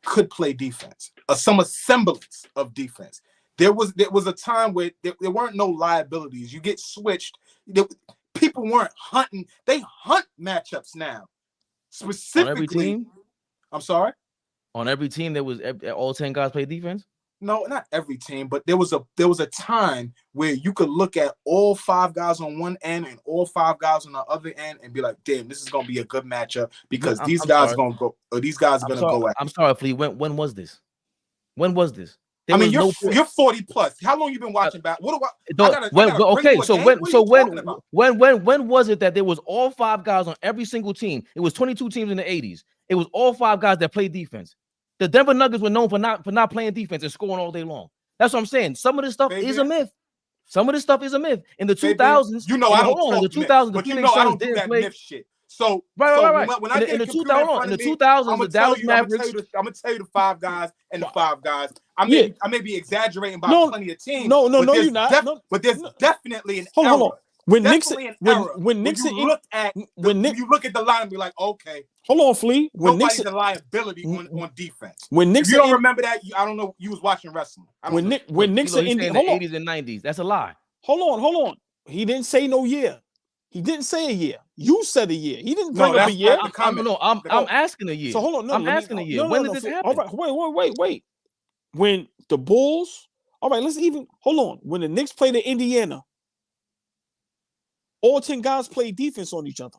Speaker 3: could play defense, some semblance of defense. There was a time where there weren't no liabilities. You get switched. People weren't hunting. They hunt matchups now. Specifically,
Speaker 1: on every team?
Speaker 3: I'm sorry?
Speaker 1: On every team, there was all 10 guys play defense?
Speaker 3: No, not every team, but there was a time where you could look at all 5 guys on one end and all 5 guys on the other end and be like, damn, this is gonna be a good matchup because these guys are gonna go, or these guys are gonna go at.
Speaker 1: I'm sorry, Flea. When was this? When was this?
Speaker 3: I mean, you're 40 plus. How long you been watching back? What do
Speaker 1: okay, so when was it that there was all 5 guys on every single team? It was 22 teams in the 80s. It was all 5 guys that played defense. The Denver Nuggets were known for not playing defense and scoring all day long. That's what I'm saying. Some of this stuff is a myth. Some of this stuff is a myth. In the 2000s,
Speaker 3: you know, I don't
Speaker 1: in the 2000s,
Speaker 3: but you know I don't do that myth shit. So
Speaker 1: right.
Speaker 3: When I get
Speaker 1: in the
Speaker 3: 2000s,
Speaker 1: the Dallas Mavericks.
Speaker 3: I'm gonna tell you the 5 guys and the 5 guys. I may be exexaggerating by plenty of teams.
Speaker 2: No, you're not.
Speaker 3: But there's definitely an
Speaker 2: error. Hold on. When Nixon,
Speaker 3: you look at the line and be like, okay.
Speaker 2: Hold on, Flea.
Speaker 3: Nobody's a liability on defense.
Speaker 2: When Nixon,
Speaker 3: if you don't remember that, I don't know. You was watching wrestling.
Speaker 2: When Nixon
Speaker 1: in the 80s and 90s, that's a lie.
Speaker 2: Hold on. He didn't say no year. He didn't say a year. You said a year. He didn't bring up a year.
Speaker 1: I'm asking a year.
Speaker 2: So hold on.
Speaker 1: I'm asking a year. When did this happen?
Speaker 2: All right. Wait. When the Bulls. All right. Hold on. When the Knicks played in Indiana, all 10 guys played defense on each other.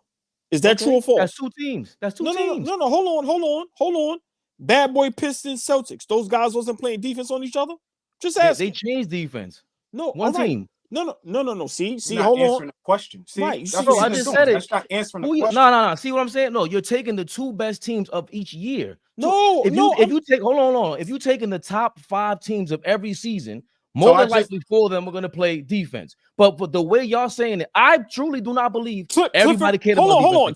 Speaker 2: Is that true or false?
Speaker 1: That's 2 teams. That's two teams.
Speaker 2: No. Hold on. Bad boy Pistons, Celtics. Those guys wasn't playing defense on each other. Just ask.
Speaker 1: They changed defense.
Speaker 2: No,
Speaker 1: one team.
Speaker 2: No. See,
Speaker 3: hold on. The question. See,
Speaker 2: right.
Speaker 1: I just said it.
Speaker 3: That's not answering the question.
Speaker 1: No. See what I'm saying? No, you're taking the 2 best teams of each year.
Speaker 2: If you
Speaker 1: take hold on. If you're taking the top 5 teams of every season, more than likely 4 of them are going to play defense. But the way y'all saying it, I truly do not believe everybody cared about defense.
Speaker 2: Hold on.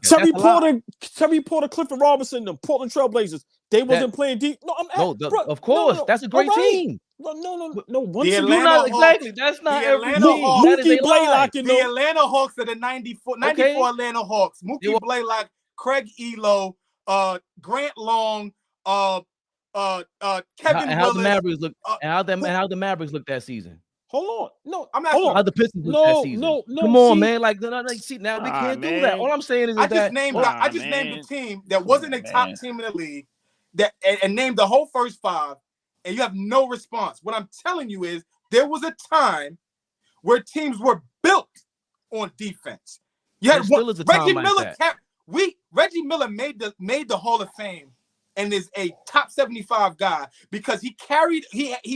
Speaker 2: Terry Porter, Clifford Robinson, the Portland Trailblazers, they wasn't playing deep.
Speaker 1: Of course, that's a great team.
Speaker 2: No.
Speaker 3: The Atlanta Hawks,
Speaker 1: exactly. That's not every team.
Speaker 2: That is a lie.
Speaker 3: The Atlanta Hawks are the 94 Atlanta Hawks. Mookie Blaylock, Craig Elo, Grant Long, Kevin
Speaker 1: how the Mavericks look, how the Mavericks looked that season.
Speaker 2: Hold on, no,
Speaker 3: I'm asking
Speaker 1: how the Pistons looked that season.
Speaker 2: No,
Speaker 1: come on, man. See, now we can't do that. All I'm saying is
Speaker 3: I just named a team that wasn't a top team in the league and named the whole first 5, and you have no response. What I'm telling you is there was a time where teams were built on defense. You had Reggie Miller. Reggie Miller made the Hall of Fame and is a top 75 guy because he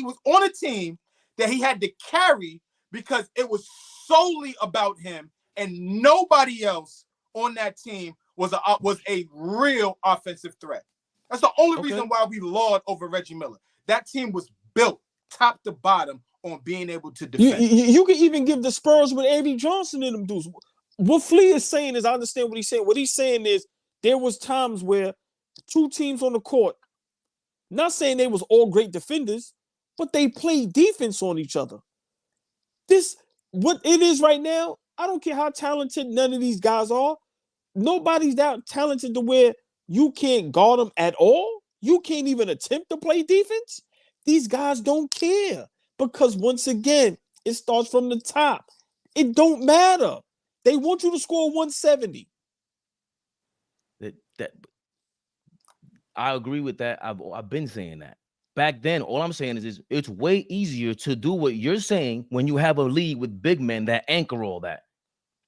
Speaker 3: was on a team that he had to carry because it was solely about him and nobody else on that team was a real offensive threat. That's the only reason why we laud over Reggie Miller. That team was built top to bottom on being able to defend.
Speaker 2: You can even give the Spurs with A.V. Johnson in them dudes. What Flea is saying is, I understand what he's saying. What he's saying is there was times where 2 teams on the court, Not saying they was all great defenders, but they played defense on each other. This, what it is right now, I don't care how talented none of these guys are. Nobody's that talented to where you can't guard them at all. You can't even attempt to play defense. These guys don't care because once again, it starts from the top. It don't matter. They want you to score 170.
Speaker 1: I agree with that. I've been saying that. Back then, all I'm saying is it's way easier to do what you're saying when you have a league with big men that anchor all that.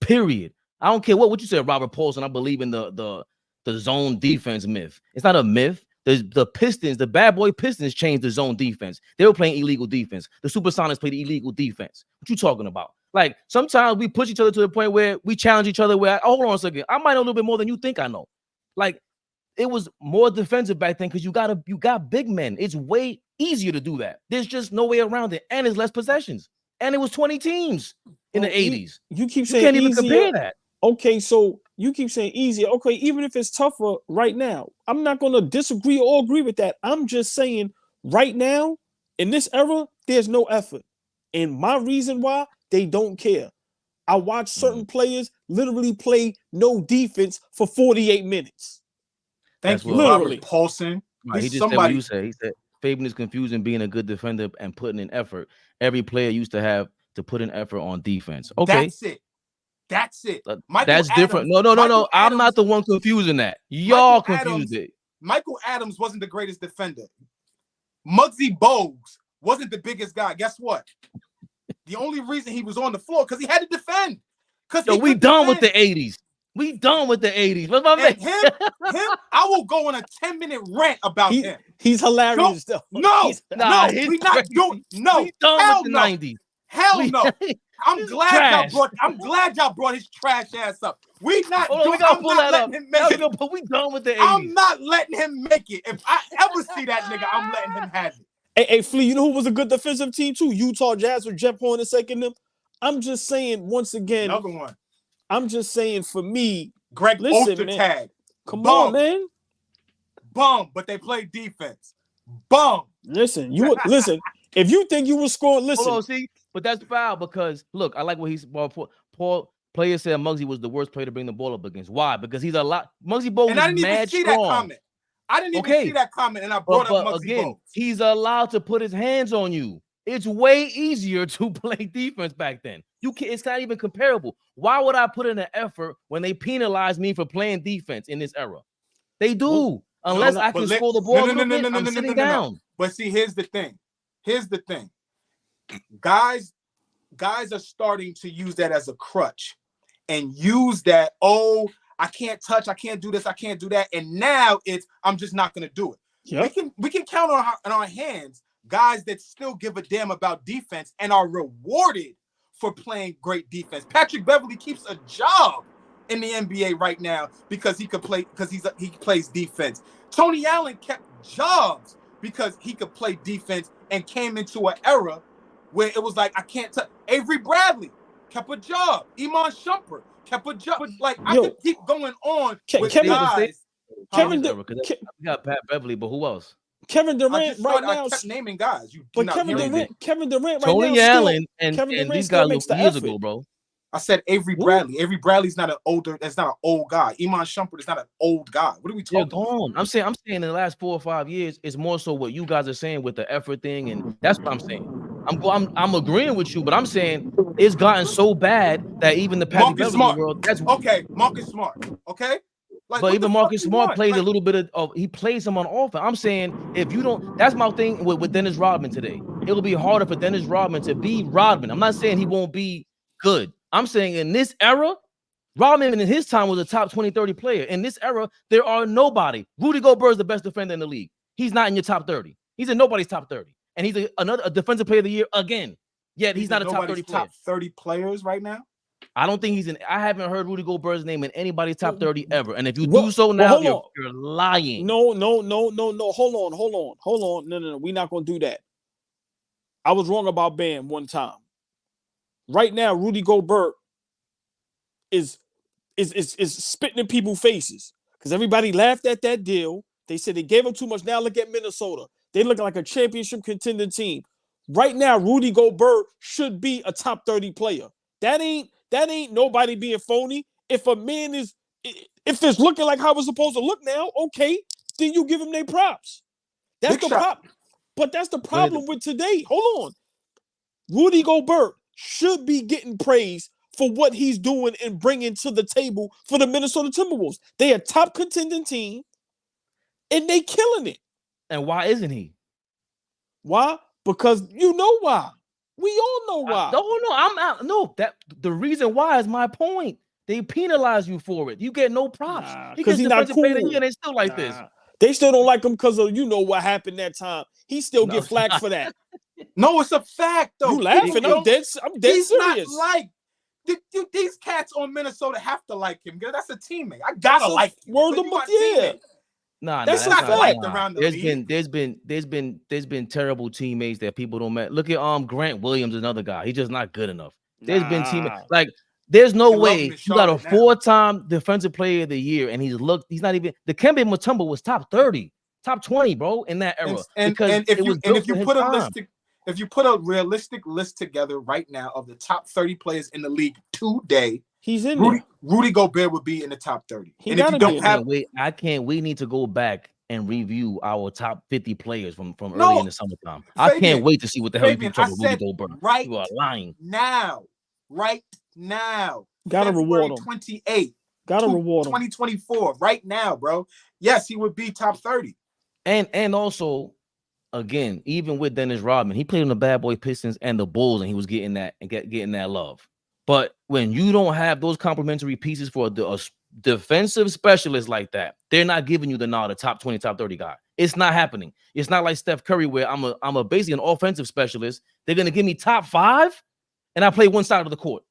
Speaker 1: Period. I don't care what you said, Robert Paulson. I believe in the zone defense myth. It's not a myth. The Pistons, the bad boy Pistons changed the zone defense. They were playing illegal defense. The Supersonics played illegal defense. What you talking about? Like, sometimes we push each other to the point where we challenge each other where, hold on a second, I might know a little bit more than you think I know. Like, it was more defensive back then because you got big men. It's way easier to do that. There's just no way around it. And it's less possessions. And it was 20 teams in the 80s.
Speaker 2: You keep saying
Speaker 1: you can't even
Speaker 2: easier.
Speaker 1: compare that.
Speaker 2: Okay, so you keep saying easier. Okay, even if it's tougher right now, I'm not going to disagree or agree with that. I'm just saying right now, in this era, there's no effort. And my reason why, they don't care. I watch certain players literally play no defense for 48 minutes.
Speaker 3: Thank you,
Speaker 2: literally.
Speaker 3: Robert Paulson.
Speaker 1: Right, he just said what you said. He said Fabian is confusing being a good defender and putting in effort. Every player used to have to put in effort on defense. Okay.
Speaker 3: That's it. That's it.
Speaker 1: That's different. No. I'm not the one confusing that. Y'all confused it.
Speaker 3: Michael Adams wasn't the greatest defender. Muggsy Bogues wasn't the biggest guy. Guess what? The only reason he was on the floor because he had to defend.
Speaker 1: Yo, we done with the 80s. We done with the 80s. What's my man?
Speaker 3: Him, I will go on a 10-minute rant about him.
Speaker 2: He's hilarious though.
Speaker 3: No, we not doing. No,
Speaker 1: we done with the 90s.
Speaker 3: Hell no. I'm glad y'all brought his trash ass up. We not doing.
Speaker 1: We gotta pull that up.
Speaker 3: But
Speaker 1: we done with the 80s.
Speaker 3: I'm not letting him make it. If I ever see that nigga, I'm letting him have it.
Speaker 2: Hey, Flea, you know who was a good defensive team too? Utah Jazz with Jeff Hornacek in them. I'm just saying once again.
Speaker 3: Another one.
Speaker 2: I'm just saying for me,
Speaker 3: Greg Ostertag.
Speaker 2: Come on, man.
Speaker 3: Bum, but they play defense. Bum.
Speaker 2: Listen, listen. If you think you were scoring, listen.
Speaker 1: Hold on, see, but that's foul because look, I like what he's Paul. Player said Muggsy was the worst player to bring the ball up against. Why? Because he's a lot. Muggsy Bogues
Speaker 3: and I didn't even see that comment. I didn't even see that comment, and I brought up Muggsy Bogues.
Speaker 1: He's allowed to put his hands on you. It's way easier to play defense back then. It's not even comparable. Why would I put in an effort when they penalize me for playing defense in this era? They do. Unless I can score the ball I'm sitting down.
Speaker 3: But see, here's the thing. Guys are starting to use that as a crutch and use that, I can't touch, I can't do this, I can't do that. And now I'm just not going to do it. Yep. We can count on our hands guys that still give a damn about defense and are rewarded for playing great defense. Patrick Beverly keeps a job in the NBA right now because he plays defense. Tony Allen kept jobs because he could play defense and came into an era where it was like, I can't touch. Avery Bradley kept a job. Iman Shumpert kept a job. Like, I could keep going on with guys.
Speaker 1: We got Pat Beverly, but who else?
Speaker 2: Kevin Durant right now.
Speaker 3: I kept naming guys.
Speaker 2: Kevin Durant right now.
Speaker 1: Tony Allen and these guys look years ago, bro.
Speaker 3: I said Avery Bradley. Ooh. Avery Bradley's not an old guy. Iman Shumpert is not an old guy. What are we talking about?
Speaker 1: I'm saying in the last 4 or 5 years, it's more so what you guys are saying with the effort thing, and that's what I'm saying. I'm agreeing with you, but I'm saying it's gotten so bad that even the Patrick Beverly world. That's
Speaker 3: okay. Marcus Smart. Okay.
Speaker 1: Like, but even Marcus Smart plays a little bit of he plays him on offense. I'm saying if you don't, that's my thing with Dennis Rodman today. It'll be harder for Dennis Rodman to be Rodman. I'm not saying he won't be good. I'm saying in this era, Rodman in his time was a top 20, 30 player. In this era, there are nobody. Rudy Gobert is the best defender in the league. He's not in your top 30. He's in nobody's top 30. And he's a defensive player of the year again. Yet he's not a top 30 player.
Speaker 3: Top 30 players right now?
Speaker 1: I don't think he's in. I haven't heard Rudy Gobert's name in anybody's top 30 ever. And if you do so now, you're lying.
Speaker 2: No. Hold on. No. We're not going to do that. I was wrong about Bam one time. Right now, Rudy Gobert is spitting in people's faces because everybody laughed at that deal. They said they gave him too much. Now look at Minnesota. They look like a championship contending team. Right now, Rudy Gobert should be a top 30 player. That ain't nobody being phony. If it's looking like how it's supposed to look now, okay, then you give him their props. That's the problem. But that's the problem with today. Hold on. Rudy Gobert should be getting praise for what he's doing and bringing to the table for the Minnesota Timberwolves. They a top contending team, and they killing it.
Speaker 1: And why isn't he?
Speaker 2: Why? Because you know why. We all know why.
Speaker 1: I'm out. No, the reason why is my point. They penalize you for it. You get no props.
Speaker 2: Because he's not cool.
Speaker 1: And they still like this.
Speaker 2: They still don't like him because of what happened that time. He still get flack for that.
Speaker 3: No, it's a fact though.
Speaker 2: You laughing? I'm dead
Speaker 3: he's
Speaker 2: serious.
Speaker 3: Not like these cats on Minnesota have to like him. That's a teammate. I gotta like him.
Speaker 2: Word of yeah.
Speaker 1: That's
Speaker 2: not
Speaker 3: liked around the
Speaker 1: league. There's been terrible teammates that people don't met. Look at Grant Williams, another guy. He's just not good enough. There's been teammates like there's no way you got a 4-time defensive player of the year, and he's not even. The Dikembe Mutombo was top 30, top 20, bro, in that era.
Speaker 3: If you put a realistic list together right now of the top 30 players in the league today,
Speaker 2: he's in
Speaker 3: there. Rudy Gobert would be in the top 30.
Speaker 1: I can't. We need to go back and review our top 50 players from early in the summertime. I can't wait to see what the hell you do with Rudy Gobert.
Speaker 3: Right,
Speaker 1: you are lying.
Speaker 3: Right now.
Speaker 2: Gotta reward him.
Speaker 3: 28.
Speaker 2: Gotta reward him.
Speaker 3: 2024. Right now, bro. Yes, he would be top 30.
Speaker 1: And also, again, even with Dennis Rodman, he played on the Bad Boy Pistons and the Bulls, and he was getting that love. But when you don't have those complementary pieces for a defensive specialist like that, they're not giving you the nod, a top 20, top 30 guy. It's not happening. It's not like Steph Curry, where I'm a basically an offensive specialist. They're gonna give me top 5, and I play one side of the court.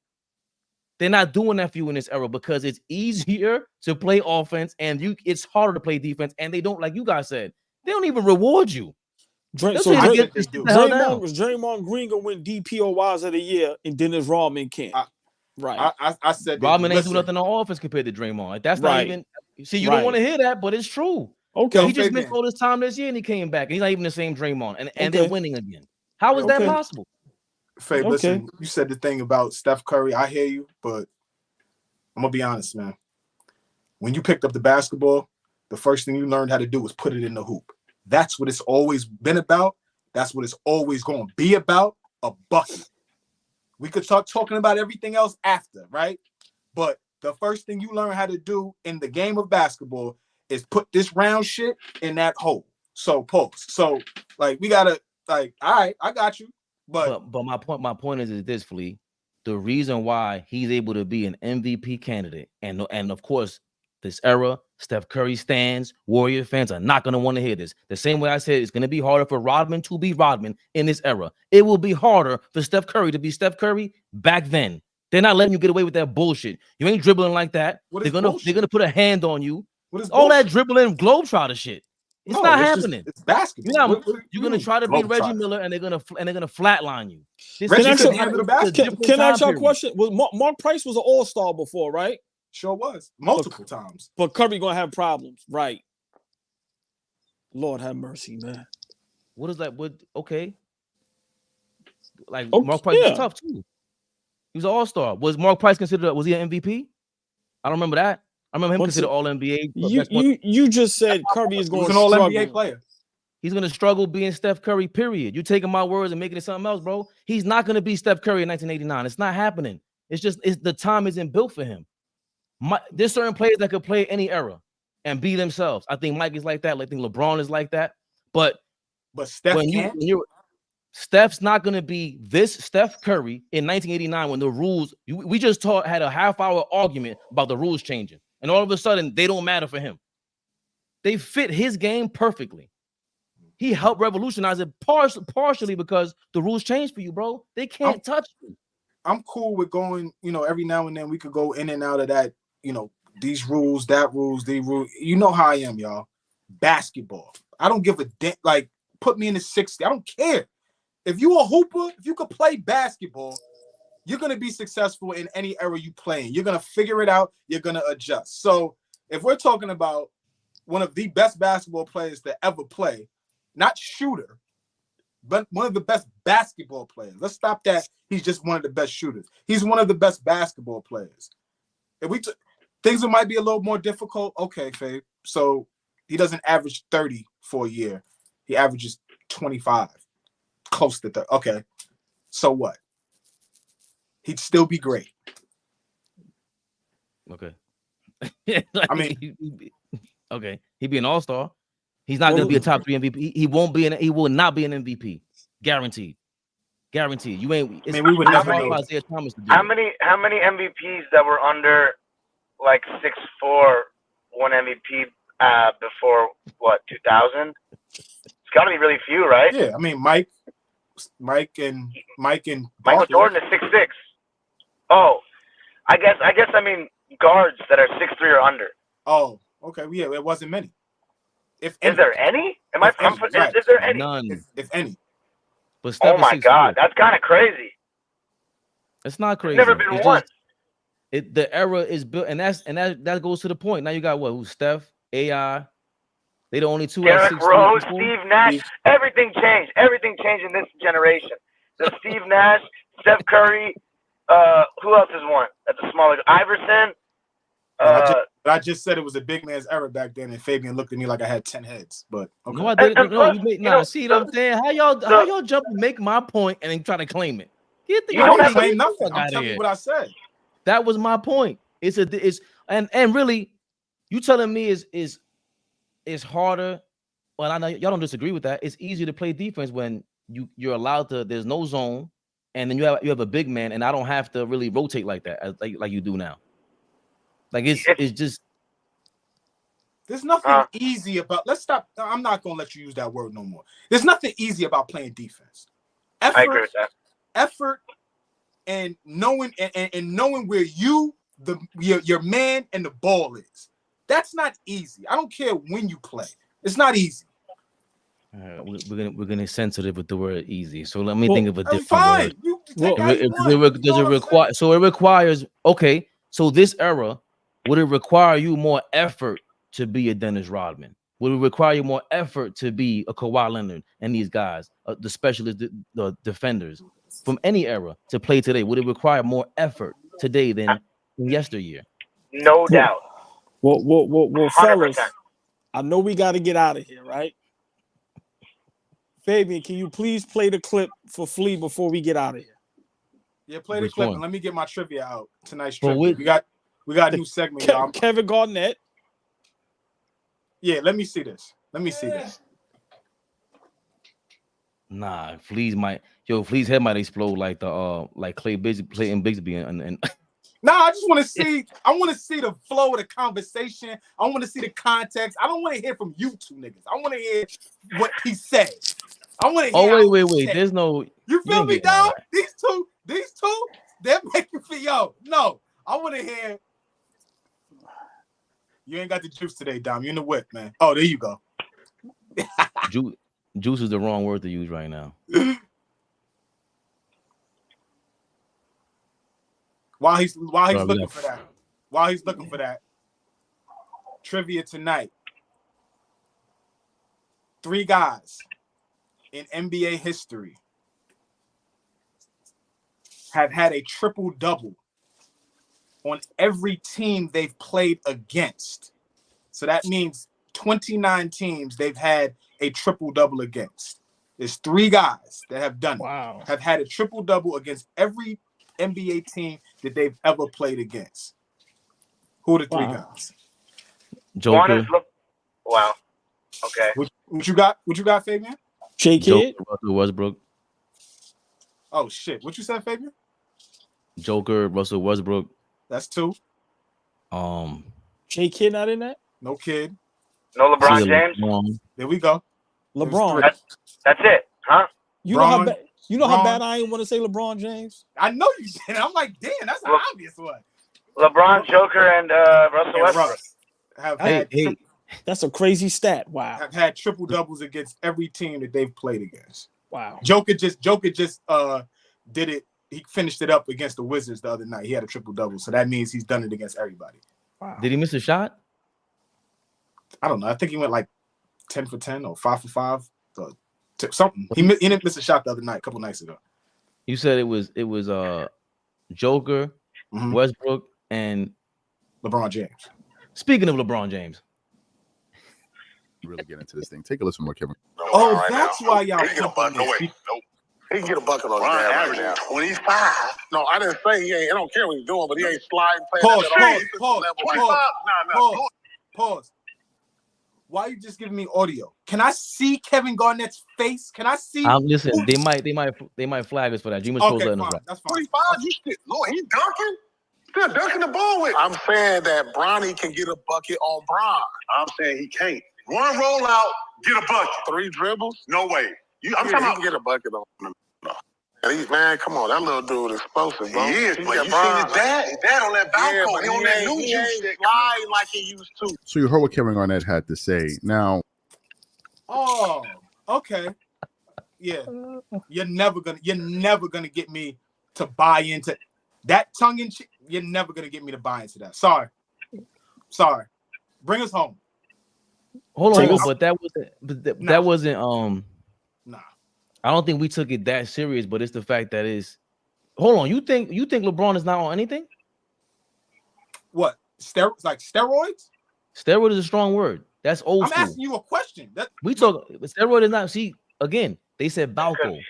Speaker 1: They're not doing that for you in this era because it's easier to play offense and it's harder to play defense. And they don't, like you guys said, they don't even reward you.
Speaker 2: Draymond Green gonna win DPOYs of the year, and Dennis Rodman can't.
Speaker 3: Right. I said
Speaker 1: Rodman ain't do nothing on offense compared to Draymond. Like, that's not even. See, you don't want to hear that, but it's true.
Speaker 2: Okay,
Speaker 1: he just missed all this time this year, and he came back. He's not even the same Draymond, and they're winning again. How is that possible?
Speaker 3: Faye, listen, you said the thing about Steph Curry. I hear you, but I'm gonna be honest, man. When you picked up the basketball, the first thing you learned how to do was put it in the hoop. That's what it's always been about. That's what it's always going to be about, a bucket. We could start talking about everything else after, right? But the first thing you learn how to do in the game of basketball is put this round shit in that hole. So post. So like we gotta all right, I got you. But
Speaker 1: my point is this, Flea. The reason why he's able to be an MVP candidate, and of course, this era, Steph Curry stands, Warrior fans are not going to want to hear this. The same way I said it's going to be harder for Rodman to be Rodman in this era. It will be harder for Steph Curry to be Steph Curry back then. They're not letting you get away with that bullshit. You ain't dribbling like that. They're gonna put a hand on you. All that dribbling globetrotter shit. It's not happening.
Speaker 3: It's basketball.
Speaker 1: You're gonna try to beat Reggie Miller, and they're gonna flatline you.
Speaker 2: Can I ask y'all a question? Mark Price was an all-star before, right?
Speaker 3: Sure was. Multiple times.
Speaker 2: But Curry gonna have problems, right? Lord have mercy, man.
Speaker 1: What is that? Okay. Like Mark Price was tough too. He was an all-star. Was Mark Price considered? Was he an MVP? I don't remember that. I remember him considered All-NBA.
Speaker 2: You just said Curry is going to struggle.
Speaker 3: He's an All-NBA player.
Speaker 1: He's going to struggle being Steph Curry, period. You're taking my words and making it something else, bro. He's not going to be Steph Curry in 1989. It's not happening. It's just the time isn't built for him. There's certain players that could play any era and be themselves. I think Mike is like that. I think LeBron is like that. But
Speaker 3: Steph
Speaker 1: Steph's not going to be this Steph Curry in 1989 when the rules, we just had a half-hour argument about the rules changing. And all of a sudden, they don't matter for him. They fit his game perfectly. He helped revolutionize it partially because the rules changed for you, bro. They can't touch you.
Speaker 3: I'm cool with going, every now and then we could go in and out of that, these rules, that rules, these rules. You know how I am, y'all. Basketball. I don't give a damn. Like, put me in the 60. I don't care. If you a hooper, if you could play basketball, you're going to be successful in any era you play in. You're going to figure it out. You're going to adjust. So if we're talking about one of the best basketball players to ever play, not shooter, but one of the best basketball players. Let's stop that. He's just one of the best shooters. He's one of the best basketball players. If we things that might be a little more difficult, okay, Fabe. So he doesn't average 30 for a year. He averages 25, close to 30. Okay, so what? He'd still be great.
Speaker 1: Okay.
Speaker 3: I mean,
Speaker 1: okay, he'd be an all-star. He's not going to be a top 3 MVP. He won't be he will not be an MVP. Guaranteed. Guaranteed. You ain't.
Speaker 3: I mean, we would never know.
Speaker 1: Isaiah Thomas to do
Speaker 11: How
Speaker 1: it.
Speaker 11: many MVPs that were under like 6'4" won MVP before what 2000? It's got to be really few, right?
Speaker 3: Yeah, I mean Mike and
Speaker 11: Michael
Speaker 3: Barkley.
Speaker 11: Jordan is 6'6". Oh, I guess I mean guards that are 6'3" or under.
Speaker 3: Oh, okay. Yeah, it wasn't many. If
Speaker 11: Is there any? Am I?
Speaker 3: Right.
Speaker 11: Is there any?
Speaker 1: None.
Speaker 3: If any.
Speaker 1: But Steph
Speaker 11: Oh my
Speaker 1: is 6'4".
Speaker 11: God, that's kind of crazy.
Speaker 1: It's not crazy.
Speaker 11: Never been
Speaker 1: It's
Speaker 11: once.
Speaker 1: just, the era is built, and that goes to the point. Now you got what? Who's Steph, AI? They the only two.
Speaker 11: Derrick Rose, Steve Nash. Everything changed. Everything changed in this generation. The Steve Nash, Steph Curry. Who else is one? That's a smaller. Iverson.
Speaker 3: I just said it was a big man's era back then, and Fabian looked at me like I had 10 heads. But okay.
Speaker 1: No, I didn't. No, you made, nah, see what I'm saying? How y'all jump and make my point and then try to claim it? Get the
Speaker 3: You don't claim nothing. I'm telling you what I said.
Speaker 1: That was my point. And really, you telling me is harder. Well, I know y'all don't disagree with that. It's easier to play defense when you're allowed to. There's no zone, and then you have a big man, and I don't have to really rotate like that, like you do now. Like it's just.
Speaker 3: There's nothing easy about. Let's stop. I'm not gonna let you use that word no more. There's nothing easy about playing defense. Effort,
Speaker 11: I agree with that.
Speaker 3: Effort, and knowing where your man and the ball is. That's not easy. I don't care when you play. It's not easy.
Speaker 1: We're gonna sensitive with the word easy. So let me think of a different word.
Speaker 3: Does
Speaker 1: it require? So it requires. Okay. So this era, would it require you more effort to be a Dennis Rodman? Would it require you more effort to be a Kawhi Leonard and these guys, the specialists, the defenders from any era to play today? Would it require more effort today than yesteryear?
Speaker 11: No doubt.
Speaker 2: Well, fellas, I know we got to get out of here, right? Fabian, can you please play the clip for Flea before we get out of here?
Speaker 3: Yeah, play the clip and let me get my trivia out. Tonight's
Speaker 1: Well,
Speaker 3: trivia. We got a new segment, y'all.
Speaker 2: Kevin Garnett.
Speaker 3: Yeah, let me see this.
Speaker 1: Nah, Flea's head might explode like the Clayton Bigsby and
Speaker 3: Nah, I just want to see. I want to see the flow of the conversation. I want to see the context. I don't want to hear from you two niggas. I want to hear what he said. I want to hear.
Speaker 1: Oh wait. There's no.
Speaker 3: You feel me, dog? These two, they're making for yo. No, I want to hear. You ain't got the juice today, Dom. You're in the whip, man. Oh, there you go.
Speaker 1: Juice is the wrong word to use right now.
Speaker 3: While he's looking for that, trivia tonight. 3 guys in NBA history have had a triple-double on every team they've played against. So that means 29 teams they've had a triple-double against. There's 3 guys that have done it. Have had a triple-double against every NBA team that they've ever played against. Who are the 3 guys?
Speaker 1: Joker.
Speaker 11: Wow. Okay.
Speaker 3: What you got? What you got, Fabian?
Speaker 2: J-Kid.
Speaker 1: Russell Westbrook.
Speaker 3: Oh shit! What you said, Fabian?
Speaker 1: Joker, Russell Westbrook.
Speaker 3: That's 2.
Speaker 2: J-Kid not in that?
Speaker 3: No kid.
Speaker 11: No LeBron James.
Speaker 3: There we go.
Speaker 2: LeBron.
Speaker 11: That's it, huh?
Speaker 2: You know how bad I ain't want to say LeBron James?
Speaker 3: I know you did. I'm like, damn, that's an obvious one.
Speaker 11: LeBron, Joker, and Russell Westbrook.
Speaker 2: That's a crazy stat. Wow.
Speaker 3: Have had triple doubles against every team that they've played against.
Speaker 2: Wow.
Speaker 3: Joker just did it. He finished it up against the Wizards the other night. He had a triple double, so that means he's done it against everybody.
Speaker 2: Wow.
Speaker 1: Did he miss a shot?
Speaker 3: I don't know. I think he went like 10 for 10 or 5 for 5. Something. He didn't miss a shot the other night, a couple nights ago.
Speaker 1: You said it was Joker, Westbrook, and
Speaker 3: LeBron James.
Speaker 1: Speaking of LeBron James,
Speaker 12: really get into this thing. Take a listen more, Kevin.
Speaker 3: Oh, that's why y'all.
Speaker 13: He can get a bucket. No, wait. Nope. He can get a bucket on his dad right now. 25. No, I didn't say he ain't. I don't care what he's doing, but he ain't sliding.
Speaker 3: Pause. Why are you just giving me audio? Can I see Kevin Garnett's face? Can I see?
Speaker 1: Listen, they might flag us for that. Dreamers
Speaker 3: okay,
Speaker 1: fine.
Speaker 3: That's fine.
Speaker 13: 25. You still, Lord, he dunking. Still dunking the ball with. I'm saying that Bronny can get a bucket on Bron. I'm saying he can't. One rollout, get a bucket. 3 dribbles? No way. I'm talking about get a bucket on him. No. Man, come on, that little dude is explosive, bro. He is, but you seen his dad? His dad on that balcony. He on that new juice guy like he used to.
Speaker 12: So you heard what Kevin Garnett had to say. Now,
Speaker 3: oh, okay, yeah. You're never gonna get me to buy into that tongue in cheek. You're never gonna get me to buy into that. Sorry. Bring us home.
Speaker 1: Hold on, but that wasn't
Speaker 3: Nah.
Speaker 1: I don't think we took it that serious, but it's the fact that is. Hold on, you think LeBron is not on anything?
Speaker 3: What? Steroids?
Speaker 1: Steroid is a strong word. That's old school.
Speaker 3: I'm asking you a question.
Speaker 1: We talk. Steroid is not. See, again, they said Balco.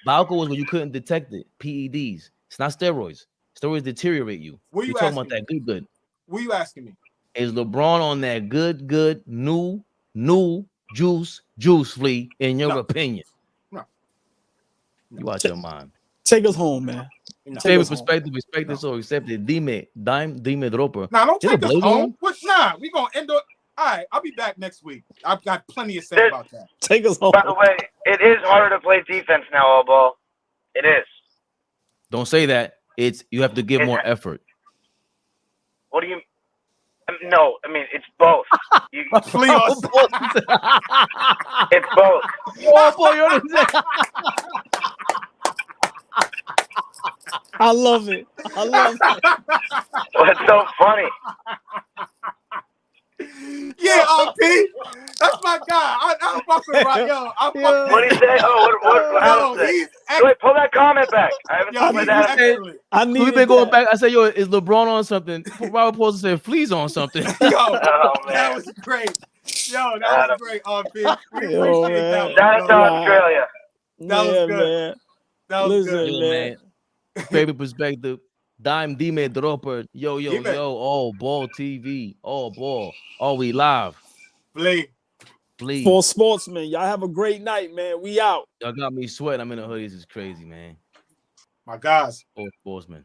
Speaker 1: Balco was when you couldn't detect it. PEDs. It's not steroids. Steroids deteriorate you.
Speaker 3: What are you
Speaker 1: talking
Speaker 3: asking
Speaker 1: about that good?
Speaker 3: What are you asking me?
Speaker 1: Is LeBron on that good new juice flea in your opinion?
Speaker 3: No.
Speaker 1: You out your mind.
Speaker 2: Take us home, man.
Speaker 1: Favorite perspective, respected, so accepted. Dime Dropper.
Speaker 3: Nah, don't take us home. Nah, we gonna end up. All right, I'll be back next week. I've got plenty to say about that.
Speaker 2: Take us home.
Speaker 11: By the way, it is harder to play defense now, AllBall. It is.
Speaker 1: Don't say that. You have to give more effort.
Speaker 11: What do you? No, I mean it's both. It's both.
Speaker 1: Oh boy, you're
Speaker 2: I love it.
Speaker 11: What's so funny?
Speaker 3: Yeah, RP. That's my guy. I'm fucking right, yo.
Speaker 11: What did he say? Oh, what Adam say? Wait, pull that comment back. I haven't seen that.
Speaker 1: We've been going back. I said, yo, is LeBron on something? Robert Paulson said, Flea's on something.
Speaker 3: Yo, that was great. Yo, that was great, RP. We appreciate that.
Speaker 11: Shout out to Australia.
Speaker 3: That was good.
Speaker 2: Man.
Speaker 3: That was good.
Speaker 1: Yo, man. Favorite perspective. Dime Dropper. Yo. AllBall TV. AllBall. All we live.
Speaker 3: Play.
Speaker 2: For Sportsmen. Y'all have a great night, man. We out.
Speaker 1: Y'all got me sweating. I'm in the hoodies. It's crazy, man.
Speaker 3: My guys.
Speaker 1: For Sportsmen.